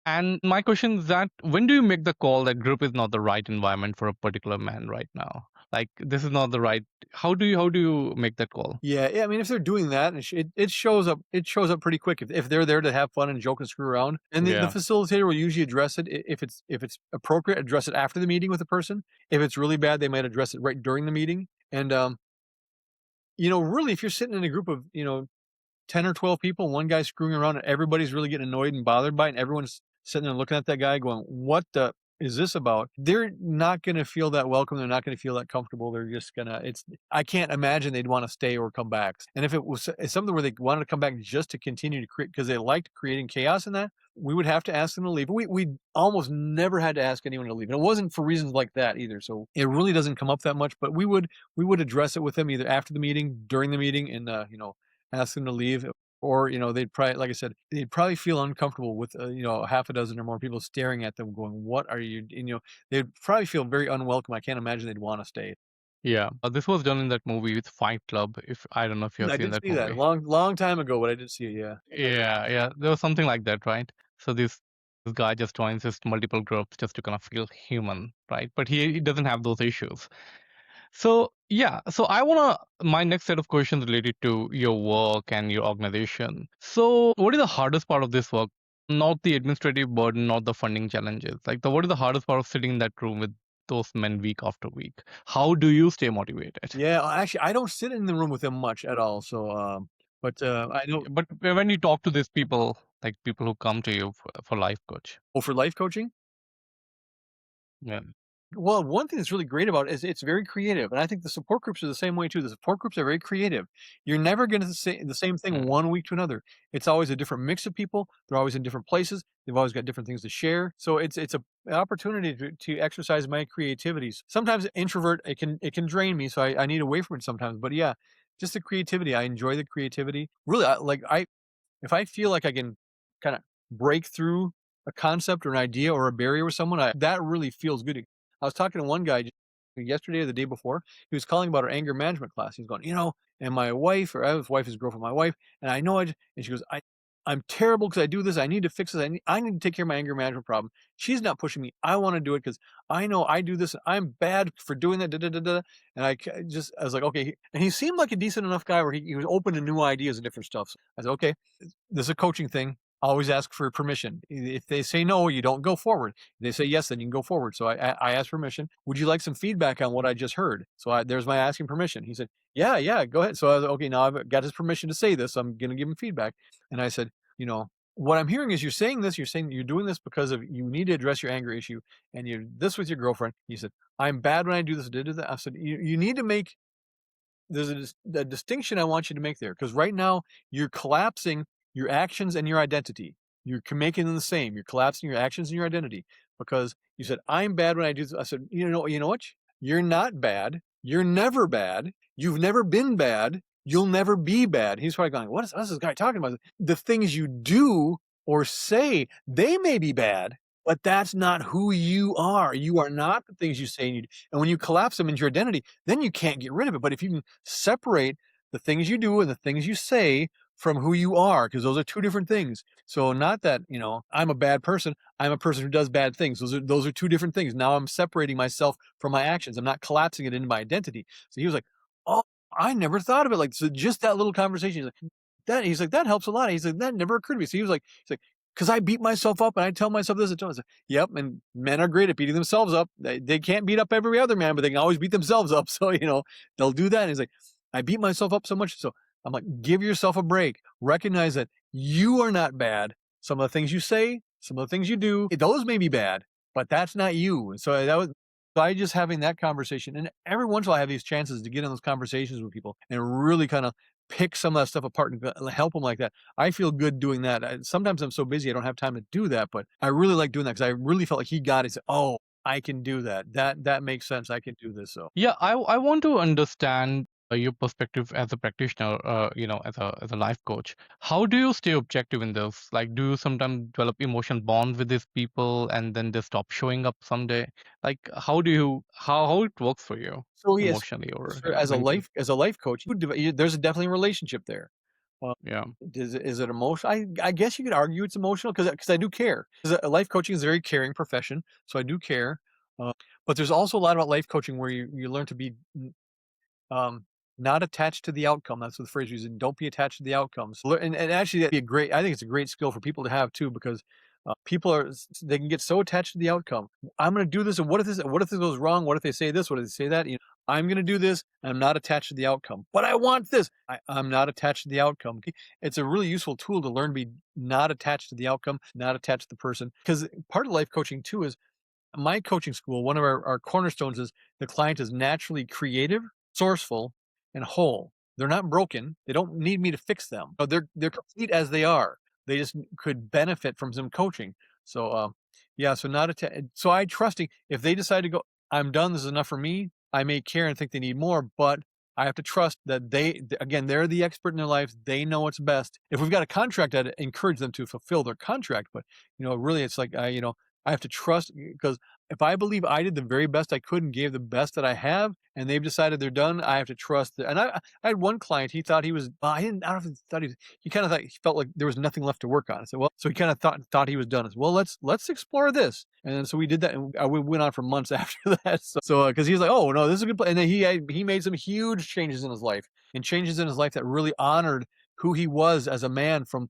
And my question is that when do you make the call that group is not the right environment for a particular man right now? Like this is not the right. How do you make that call? Yeah, yeah. I mean, if they're doing that, it shows up. It shows up pretty quick if they're there to have fun and joke and screw around. And the Yeah. facilitator will usually address it if it's appropriate. Address it after the meeting with the person. If it's really bad, they might address it right during the meeting. And really, if you're sitting in a group of 10 or 12 people, one guy screwing around and everybody's really getting annoyed and bothered by it, and everyone's sitting there looking at that guy going, what the is this about? They're not going to feel that welcome. They're not going to feel that comfortable. They're just going to, I can't imagine they'd want to stay or come back. And if it was something where they wanted to come back just to continue to create, because they liked creating chaos in that, we would have to ask them to leave. We almost never had to ask anyone to leave. And it wasn't for reasons like that either. So it really doesn't come up that much, but we would address it with them either after the meeting, during the meeting, and, ask them to leave, or they'd probably, like I said, they'd probably feel uncomfortable with a half a dozen or more people staring at them going, what are you, they'd probably feel very unwelcome. I can't imagine they'd want to stay. Yeah. This was done in that movie with Fight Club. If I don't know if you have I seen did that see that a movie. long time ago, but I did see it. Yeah. Yeah, yeah. There was something like that, right? So this guy just joins his multiple groups just to kind of feel human, right? But he doesn't have those issues. So yeah, so I wanna my next set of questions related to your work and your organization. So what is the hardest part of this work? Not the administrative burden, not the funding challenges. Like what is the hardest part of sitting in that room with those men week after week? How do you stay motivated? Yeah. Actually, I don't sit in the room with them much at all. So, but I know. But when you talk to these people, like people who come to you for life coach. Oh, for life coaching. Yeah. Well, one thing that's really great about it is it's very creative, and I think the support groups are the same way too. The support groups are very creative. You're never going to say the same thing Mm. one week to another. It's always a different mix of people. They're always in different places. They've always got different things to share. So it's an opportunity to exercise my creativities. Sometimes introvert it can drain me, so I need away from it sometimes. But yeah, just the creativity. I enjoy the creativity. Really, I if I feel like I can kind of break through a concept or an idea or a barrier with someone, that really feels good. I was talking to one guy. yesterday or the day before, he was calling about our anger management class. He's going, and my wife, or I was wife, his girlfriend, my wife, and I know and she goes, I'm terrible because I do this. I need to fix this. I need to take care of my anger management problem. She's not pushing me. I want to do it because I know I do this. I'm bad for doing that. Da, da, da, da. And I was like, okay. And he seemed like a decent enough guy where he was open to new ideas and different stuff. So I said, okay, this is a coaching thing. Always ask for permission. If they say no, you don't go forward. If they say yes, then you can go forward. So I asked permission. Would you like some feedback on what I just heard? So there's my asking permission. He said, yeah, go ahead. So I was like, okay, now I've got his permission to say this. So I'm going to give him feedback. And I said, what I'm hearing is you're saying this, you're saying you're doing this because of you need to address your anger issue and you're this with your girlfriend. He said, I'm bad when I do this, did that. I said, you need to make there's a distinction I want you to make there because right now you're collapsing your actions and your identity. You're making them the same. You're collapsing your actions and your identity because you said, I'm bad when I do this. I said, you know what? You're not bad. You're never bad. You've never been bad. You'll never be bad. He's probably going, what's this guy talking about? The things you do or say, they may be bad, but that's not who you are. You are not the things you say. And when you collapse them into your identity, then you can't get rid of it. But if you can separate the things you do and the things you say from who you are, because those are two different things. So not that, I'm a bad person. I'm a person who does bad things. Those are two different things. Now I'm separating myself from my actions. I'm not collapsing it into my identity. So he was like, oh, I never thought of it like so. Just that little conversation. He's like, that helps a lot. He's like, that never occurred to me. So he's like, because I beat myself up and I tell myself this and tell myself, yep. And men are great at beating themselves up. They can't beat up every other man, but they can always beat themselves up. So, they'll do that. And he's like, I beat myself up so much. So I'm like, give yourself a break. Recognize that you are not bad. Some of the things you say, some of the things you do, those may be bad, but that's not you. And so that was by just having that conversation. And every once in a while I have these chances to get in those conversations with people and really kind of pick some of that stuff apart and help them like that. I feel good doing that. Sometimes I'm so busy I don't have time to do that, but I really like doing that because I really felt like he got it. Said, oh, I can do that. That makes sense. I can do this. So Yeah, I want to understand your perspective as a practitioner, as a life coach. How do you stay objective in this? Like, do you sometimes develop emotional bond with these people and then they stop showing up someday? Like, how it works for you so yes, emotionally or mentally? as a life coach, there's definitely a relationship there. Uh, Yeah. is it emotional? I guess you could argue it's emotional because I do care. 'Cause, life coaching is a very caring profession, so I do care. Uh, but there's also a lot about life coaching where you learn to be um, not attached to the outcome. That's what the phrase using. Don't be attached to the outcomes. And actually, that'd be a great. I think it's a great skill for people to have too, because people they can get so attached to the outcome. I'm going to do this, and what if this? What if this goes wrong? What if they say this? What if they say that? I'm going to do this, and I'm not attached to the outcome. But I want this. I'm not attached to the outcome. It's a really useful tool to learn to be not attached to the outcome, not attached to the person. Because part of life coaching too is my coaching school, one of our cornerstones is the client is naturally creative, sourceful, and whole. They're not broken. They don't need me to fix them. They're complete as they are. They just could benefit from some coaching. So yeah, so not so I trusting if they decide to go, I'm done, this is enough for me. I may care and think they need more, but I have to trust that again, they're the expert in their life. They know what's best. If we've got a contract, I'd encourage them to fulfill their contract. But really, it's like I have to trust because if I believe I did the very best I could and gave the best that I have, and they've decided they're done, I have to trust that. And I had one client, he thought he was, I didn't, I don't know if he thought he kind of thought, he felt like there was nothing left to work on. I said, well, so he kind of thought he was done. I said, well, let's explore this. And then, so we did that, and we went on for months after that. So, because he was like, oh no, this is a good plan. And then he made some huge changes in his life, and changes in his life that really honored who he was as a man from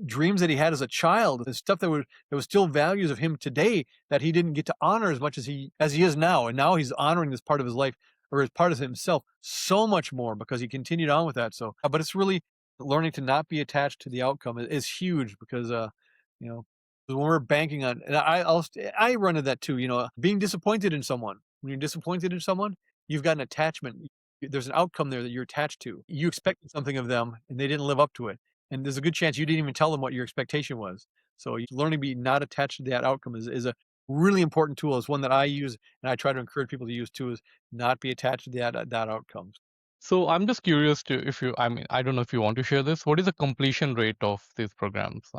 dreams that he had as a child, the stuff that was still values of him today that he didn't get to honor as much as he is now. And now he's honoring this part of his life or as part of himself so much more because he continued on with that. So, but it's really learning to not be attached to the outcome is huge because, you know, when we're banking on, and I run into that too, being disappointed in someone. When you're disappointed in someone, you've got an attachment. There's an outcome there that you're attached to. You expected something of them and they didn't live up to it. And there's a good chance you didn't even tell them what your expectation was. So learning to be not attached to that outcome is a really important tool. It's one that I use and I try to encourage people to use too, is not be attached to that outcomes. So I'm just curious to if you, I mean, I don't know if you want to share this. What is the completion rate of these programs?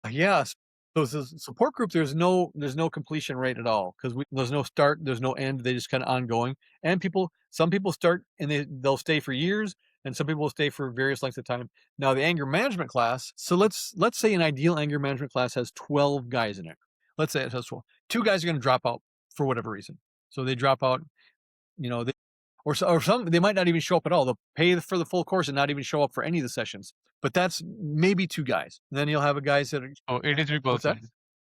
Yes. So as a support group, there's no completion rate at all because there's no start, there's no end. They just kind of ongoing. And some people start and they'll stay for years, and some people will stay for various lengths of time. Now the anger management class. So let's say an ideal anger management class has 12 guys in it. Let's say it has 12. Two guys are going to drop out for whatever reason. So they drop out. You know, or some they might not even show up at all. They'll pay for the full course and not even show up for any of the sessions. But that's maybe two guys. And then you'll have a guys that are, Oh, what's that? 83%.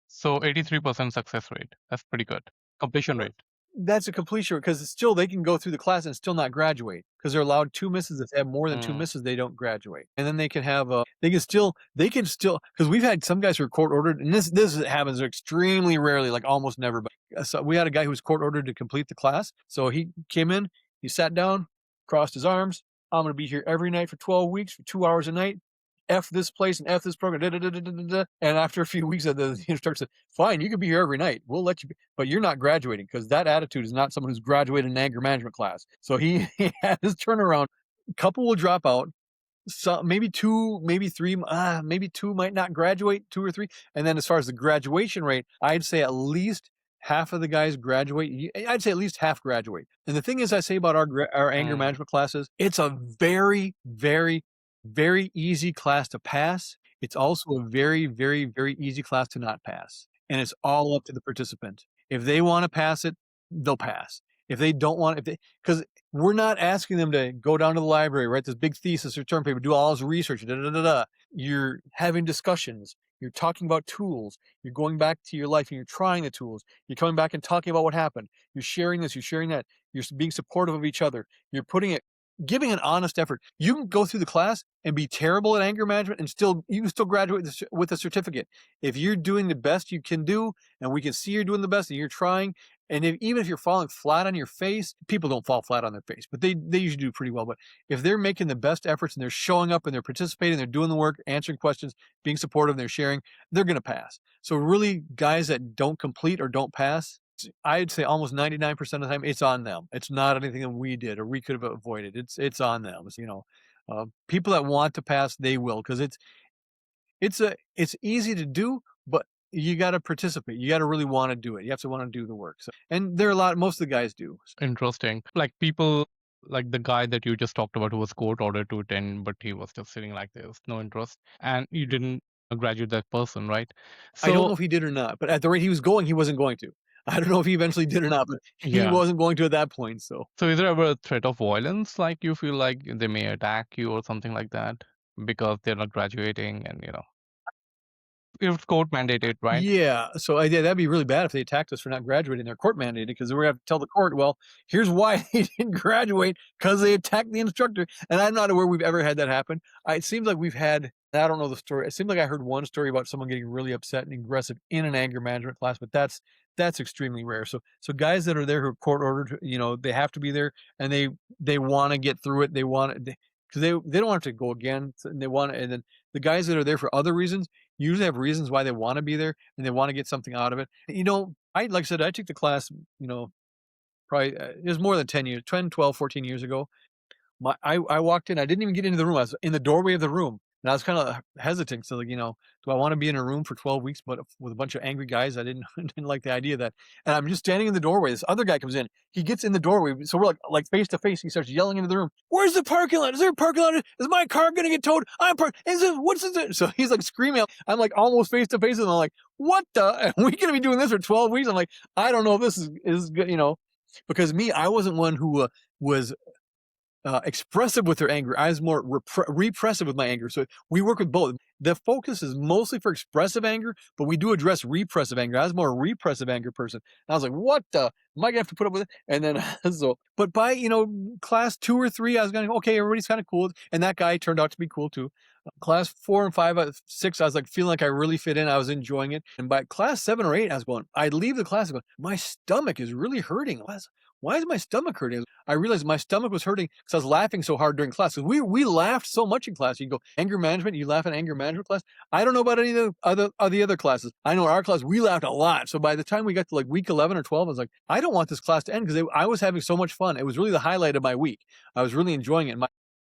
So 83% success rate. That's pretty good. Completion rate. That's a completion because still they can go through the class and still not graduate because they're allowed two misses. If they have more than two Mm, misses, they don't graduate. And then they can have they can still because we've had some guys who are court ordered, and this happens extremely rarely, like almost never. But so we had a guy who was court ordered to complete the class. So he came in, he sat down, crossed his arms. I'm going to be here every night for 12 weeks for 2 hours a night. F this place and F this program. Da, da, da, da, da, da, da. And after a few weeks, the instructor said, "Fine, you can be here every night. We'll let you be, but you're not graduating because that attitude is not someone who's graduated in anger management class." So he, he had his turnaround. A couple will drop out. So maybe two, maybe three, maybe two might not graduate, two or three. And then as far as the graduation rate, I'd say at least half of the guys graduate. I'd say at least half graduate. And the thing is, I say about our anger mm, management classes, it's a very, very, very easy class to pass. It's also a very, very, very easy class to not pass. And it's all up to the participant. If they want to pass it, they'll pass. If they don't want, if they, because we're not asking them to go down to the library, write this big thesis or term paper, do all this research. Da, da, da, da. You're having discussions. You're talking about tools. You're going back to your life and you're trying the tools. You're coming back and talking about what happened. You're sharing this. You're sharing that. You're being supportive of each other. You're giving an honest effort. You can go through the class and be terrible at anger management and you can still graduate with a certificate. If you're doing the best you can do, and we can see you're doing the best and you're trying, and even if you're falling flat on your face, people don't fall flat on their face, but they usually do pretty well. But if they're making the best efforts and they're showing up and they're participating, they're doing the work, answering questions, being supportive, and they're sharing, they're going to pass. So really, guys that don't complete or don't pass, I'd say almost 99% of the time, it's on them. It's not anything that we did or we could have avoided. It's on them. People that want to pass, they will because it's easy to do, but you got to participate. You got to really want to do it. You have to want to do the work. So, and there are most of the guys do. interesting. Like people, like the guy that you just talked about who was court ordered to attend, but he was just sitting like this, no interest. And you didn't graduate that person, right? I don't know So, if he did or not, but at the rate he was going, he wasn't going to. I don't know if he eventually did or not, but he yeah. wasn't going to at that point. So So is there ever a threat of violence? Like you feel like they may attack you or something like that because they're not graduating and, it's court mandated, right? yeah, so yeah, that'd be really bad if they attacked us for not graduating. They're court mandated because we're gonna have to tell the court, well, here's why they didn't graduate because they attacked the instructor. And I'm not aware we've ever had that happen. It seems like we've had. I don't know the story. It seems like I heard one story about someone getting really upset and aggressive in an anger management class, but that's extremely rare. So guys that are there who are court ordered, they have to be there and they want to get through it. They want it because they don't want to go again. And they want and then the guys that are there for other reasons usually have reasons why they want to be there and they want to get something out of it. Like I said, I took the class, probably it was more than 10 years, 10, 12, 14 years ago. I walked in, I didn't even get into the room. I was in the doorway of the room and I was kind of hesitant. So like, do I want to be in a room for 12 weeks, but with a bunch of angry guys? I didn't, didn't like the idea of that. And I'm just standing in the doorway. This other guy comes in, he gets in the doorway. So we're like face to face. He starts yelling into the room. Where's the parking lot? Is there a parking lot? Is my car going to get towed? I'm parked. What's this? So he's like screaming. I'm like almost face to face. And I'm like, what the, and we're going to be doing this for 12 weeks. I'm like, I don't know if this is good, because I wasn't one who was expressive with their anger. I was more repressive with my anger. So we work with both. The focus is mostly for expressive anger, but we do address repressive anger. I was more a repressive anger person. And I was like, what the? Am I going to have to put up with it? And then, but by, class 2 or 3, I was going, okay, everybody's kind of cool. And that guy turned out to be cool too. Class 4 and 5, 6, I was like feeling like I really fit in. I was enjoying it. And by class 7 or 8, I'd leave the class and go, my stomach is really hurting. Why is my stomach hurting? I realized my stomach was hurting because I was laughing so hard during class. We laughed so much in class. You go, anger management, you laugh in anger management class. I don't know about any of the other classes. I know in our class, we laughed a lot. So by the time we got to like week 11 or 12, I was like, I don't want this class to end because I was having so much fun. It was really the highlight of my week. I was really enjoying it.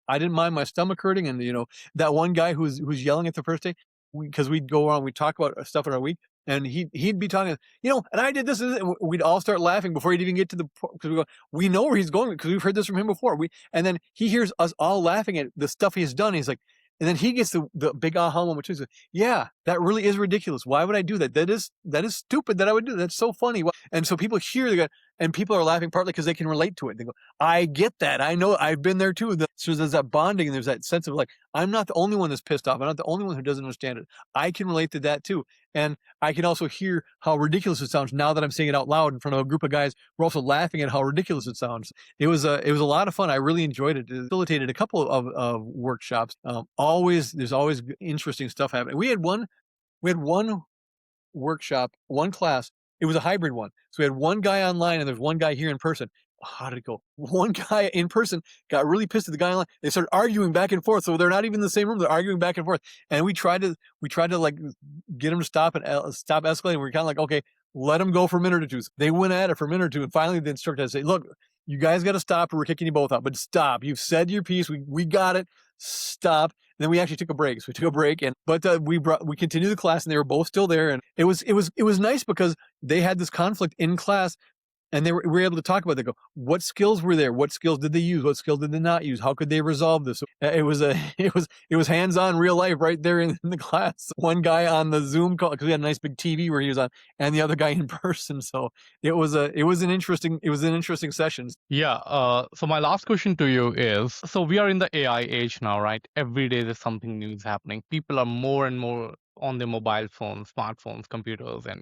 I didn't mind my stomach hurting. And, that one guy who's yelling at the first day, because we'd go around, we'd talk about stuff in our week, and he'd be talking, and I did this, and we'd all start laughing before he'd even get to the point because we know where he's going because we've heard this from him before. And then he hears us all laughing at the stuff he's done. He's like, and then he gets the big aha moment too. He's like, yeah, that really is ridiculous. Why would I do that? That is stupid that I would do that. That's so funny. And so people hear and people are laughing partly because they can relate to it. They go, I get that. I know I've been there too. So there's that bonding and there's that sense of like, I'm not the only one that's pissed off. I'm not the only one who doesn't understand it. I can relate to that too. And I can also hear how ridiculous it sounds now that I'm saying it out loud in front of a group of guys. We're also laughing at how ridiculous it sounds. It was a lot of fun. I really enjoyed it. It facilitated a couple of workshops. There's always interesting stuff happening. We had one workshop, one class. It was a hybrid one. So we had one guy online and there's one guy here in person. How did it go? One guy in person got really pissed at the guy online. They started arguing back and forth. So they're not even in the same room. They're arguing back and forth. And we tried to like get him to stop and stop escalating. We're kind of like, okay, let him go for a minute or two. So they went at it for a minute or two. And finally the instructor had to say, look, you guys got to stop or we're kicking you both out, but stop. You've said your piece. We got it. Stop. And then we actually took a break. So we took a break but we continued the class and they were both still there. And it was nice because they had this conflict in class and we were able to talk about it. They go, what skills were there? What skills did they use? What skills did they not use? How could they resolve this? It was hands-on real life right there in the class. One guy on the Zoom call, because we had a nice big TV where he was on, and the other guy in person. So it was an interesting session. Yeah. So my last question to you is, so we are in the AI age now, right? Every day there's something new is happening. People are more and more on their mobile phones, smartphones, computers, and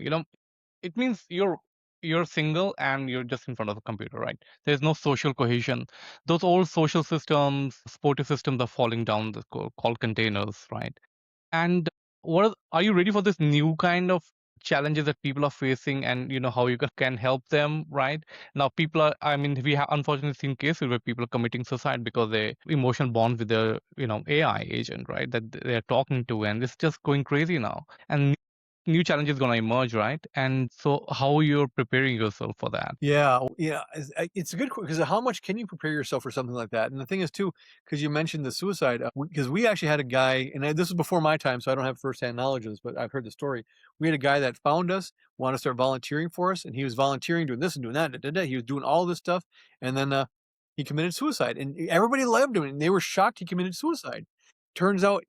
it means you're single and you're just in front of a computer, right? There's no social cohesion. Those old social systems, supportive systems are falling down, called containers, right? And are you ready for this new kind of challenges that people are facing, and how you can help them, right? Now people are, I mean, we have unfortunately seen cases where people are committing suicide because they emotional bond with their AI agent, right, that they're talking to, and it's just going crazy now. And new challenges going to emerge, right? And so how you're preparing yourself for that? Yeah, yeah, it's a good because how much can you prepare yourself for something like that? And the thing is too, because you mentioned the suicide, because we actually had a guy, and this was before my time, so I don't have firsthand knowledge of this, but I've heard the story. We had a guy that found us, wanted to start volunteering for us, and he was volunteering, doing this and doing that. Da, da, da. He was doing all this stuff, and then he committed suicide, and everybody loved him, and they were shocked he committed suicide. Turns out,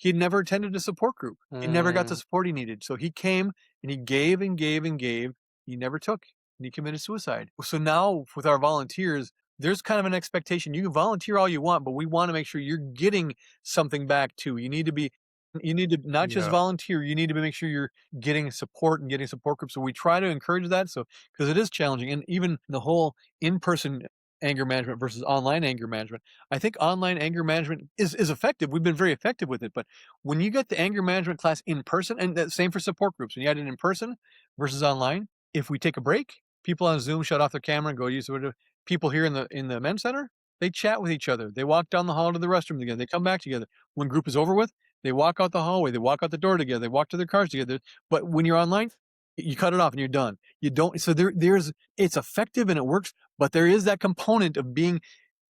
he'd never attended a support group. He never got the support he needed. So he came and he gave and gave and gave. He never took, and he committed suicide. So now with our volunteers, there's kind of an expectation. You can volunteer all you want, but we want to make sure you're getting something back too. You need to not just Yeah. volunteer, you need to make sure you're getting support and getting support groups. So we try to encourage that. So because it is challenging, and even the whole in-person anger management versus online anger management. I think online anger management is effective. We've been very effective with it. But when you get the anger management class in person, and the same for support groups, when you had it in person versus online, if we take a break, people on Zoom shut off their camera and go use whatever. People here in the men's center, they chat with each other. They walk down the hall to the restroom together. They come back together. When group is over with, they walk out the hallway. They walk out the door together. They walk to their cars together. But when you're online, you cut it off and you're done. You don't. So there's it's effective and it works, but there is that component of being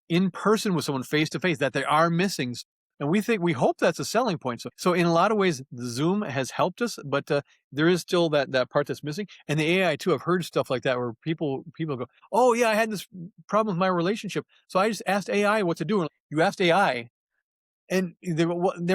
in person with someone face to face that they are missing. And we hope that's a selling point. So in a lot of ways, the Zoom has helped us, but there is still that part that's missing. And the AI too, I've heard stuff like that where people go, oh yeah, I had this problem with my relationship. So I just asked AI what to do. And you asked AI, and they're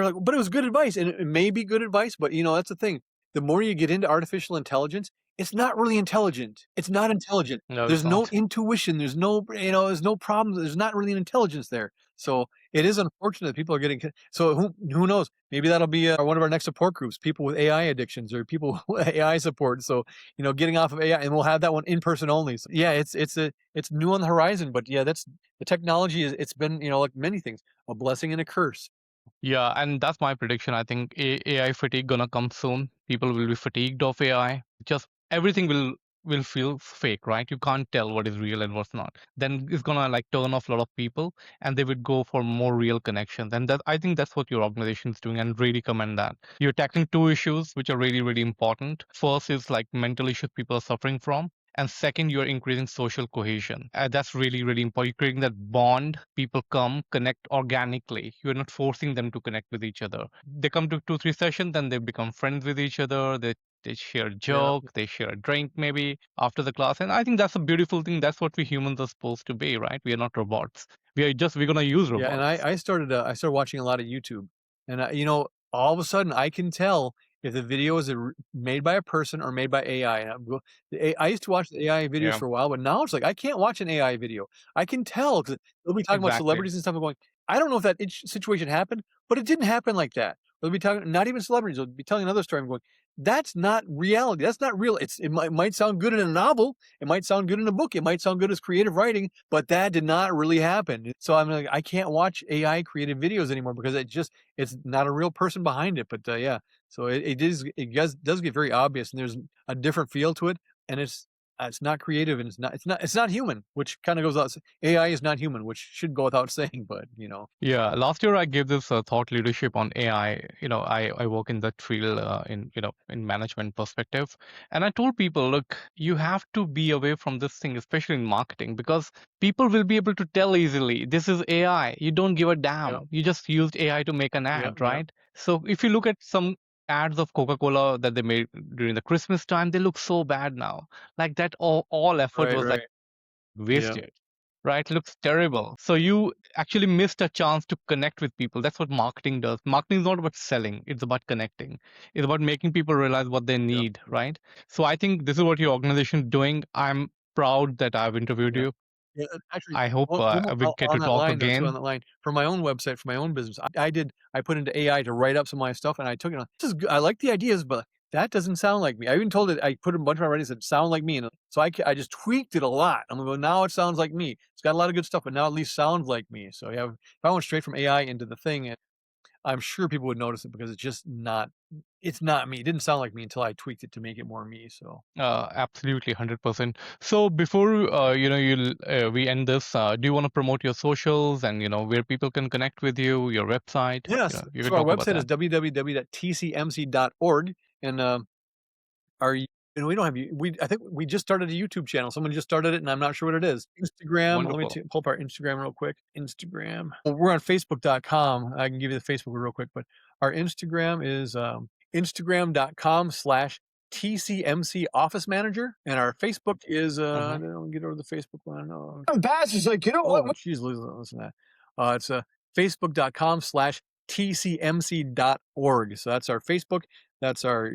like, but it was good advice, and it may be good advice, but that's the thing. The more you get into artificial intelligence, it's not really intelligent. It's not intelligent. No, it's There's no not. intuition. There's no problems. There's not really an intelligence there. So it is unfortunate that people are getting. So who knows? Maybe that'll be one of our next support groups. People with AI addictions or people with AI support. So getting off of AI, and we'll have that one in person only. So yeah, it's new on the horizon. But yeah, that's the technology. It's been like many things, a blessing and a curse. Yeah, and that's my prediction. I think AI fatigue gonna come soon. People will be fatigued of AI. Just everything will feel fake, right? You can't tell what is real and what's not. Then it's gonna like turn off a lot of people, and they would go for more real connections. And that, I think that's what your organization is doing, and really commend that. You're tackling two issues which are really really important. First is like mental issues people are suffering from, And second, you're increasing social cohesion. That's really, really important. You're creating that bond. People come, connect organically. You're not forcing them to connect with each other. They come to 2, 3 sessions, then they become friends with each other. They share a Yeah. joke, they share a drink maybe after the class. And I think that's a beautiful thing. That's what we humans are supposed to be, right? We are not robots. We're gonna use Yeah, and robots. I started watching a lot of YouTube, and, all of a sudden, I can tell if the video is made by a person or made by AI, and I used to watch the AI videos Yeah, for a while, but now it's like, I can't watch an AI video. I can tell 'cause they'll be talking about exactly. celebrities and stuff, and going, "I don't know if that situation happened, but it didn't happen like that." They'll be talking not even celebrities, they'll be telling another story, I'm going, "That's not reality, that's not real." It might sound good in a novel, it might sound good in a book, it might sound good as creative writing, but that did not really happen. So I'm like, I can't watch AI created videos anymore because it's not a real person behind it. But yeah, so it does get very obvious, and there's a different feel to it, and it's not creative, and it's not human, which kind of goes out. AI is not human, which should go without saying, but Yeah, last year I gave this thought leadership on AI. I work in that field in management perspective, and I told people, look, you have to be away from this thing, especially in marketing, because people will be able to tell easily this is AI. You don't give a yeah, damn. You just used AI to make an yeah, ad, yeah, right? So if you look at some ads of Coca-Cola that they made during the Christmas time, they look so bad now. Like that all effort right, was like right, yeah, wasted, right? Looks terrible. So you actually missed a chance to connect with people. That's what marketing does. Marketing is not about selling, it's about connecting. It's about making people realize what they yeah, need, right? So I think this is what your organization is doing. I'm proud that I've interviewed yeah. you. Yeah, actually, I hope one more we get to on that talk line though, too, on again. that line, for my own website, for my own business, I put into AI to write up some of my stuff, and I took it on, "This is good, I like the ideas, but that doesn't sound like me." I even told it, I put a bunch of my writings that sound like me, and so I just tweaked it a lot. I'm gonna go, "Now it sounds like me." It's got a lot of good stuff, but now at least sounds like me. So, yeah, if I went straight from AI into the thing, I'm sure people would notice it because it's not me. It didn't sound like me until I tweaked it to make it more me, so Absolutely, 100%. So before we end this, do you want to promote your socials and where people can connect with you, your website? yes, You can so our talk about website is that. www.tcmc.org, and, Our y and we don't have I think we just started a YouTube channel. Someone just started it, and I'm not sure what it is. Instagram, let me Wonderful. pull up our Instagram real quick. Instagram. Well, we're on Facebook.com. I can give you the Facebook real quick, but our Instagram is, Instagram.com/TCMC Office Manager, and our Facebook is, I Hmm. don't get over the Facebook one, no. Bastards, like, what? Jeez, listen to that. It's, Facebook.com/TCMC.org. So that's our Facebook, that's our,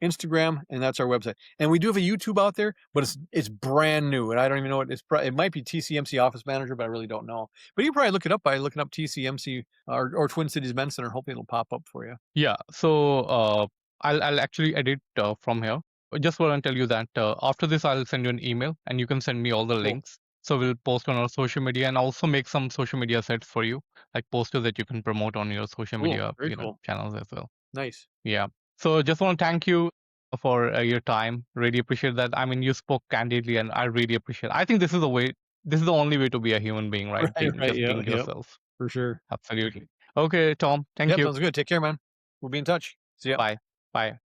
Instagram, and that's our website. And we do have a YouTube out there, but it's brand new, and I don't even know what it might be TCMC Office Manager, but I really don't know. But you can probably look it up by looking up TCMC or Twin Cities Men Center. Hopefully, it'll pop up for you. Yeah. So I'll actually edit from here. I just want to tell you that after this, I'll send you an email, and you can send me all the Cool, links. So we'll post on our social media, and also make some social media sets for you, like posters that you can promote on your social cool, media, very cool, channels as well. nice. Yeah. So just want to thank you for your time. Really appreciate that. I mean, you spoke candidly, and I really appreciate. I think this is the way. This is the only way to be a human being, right? Right, right, Just yeah, being yep, yourself. for sure. Absolutely. Okay, Tom. Thank Yep, you. sounds good. Take care, man. We'll be in touch. See ya. Bye. Bye.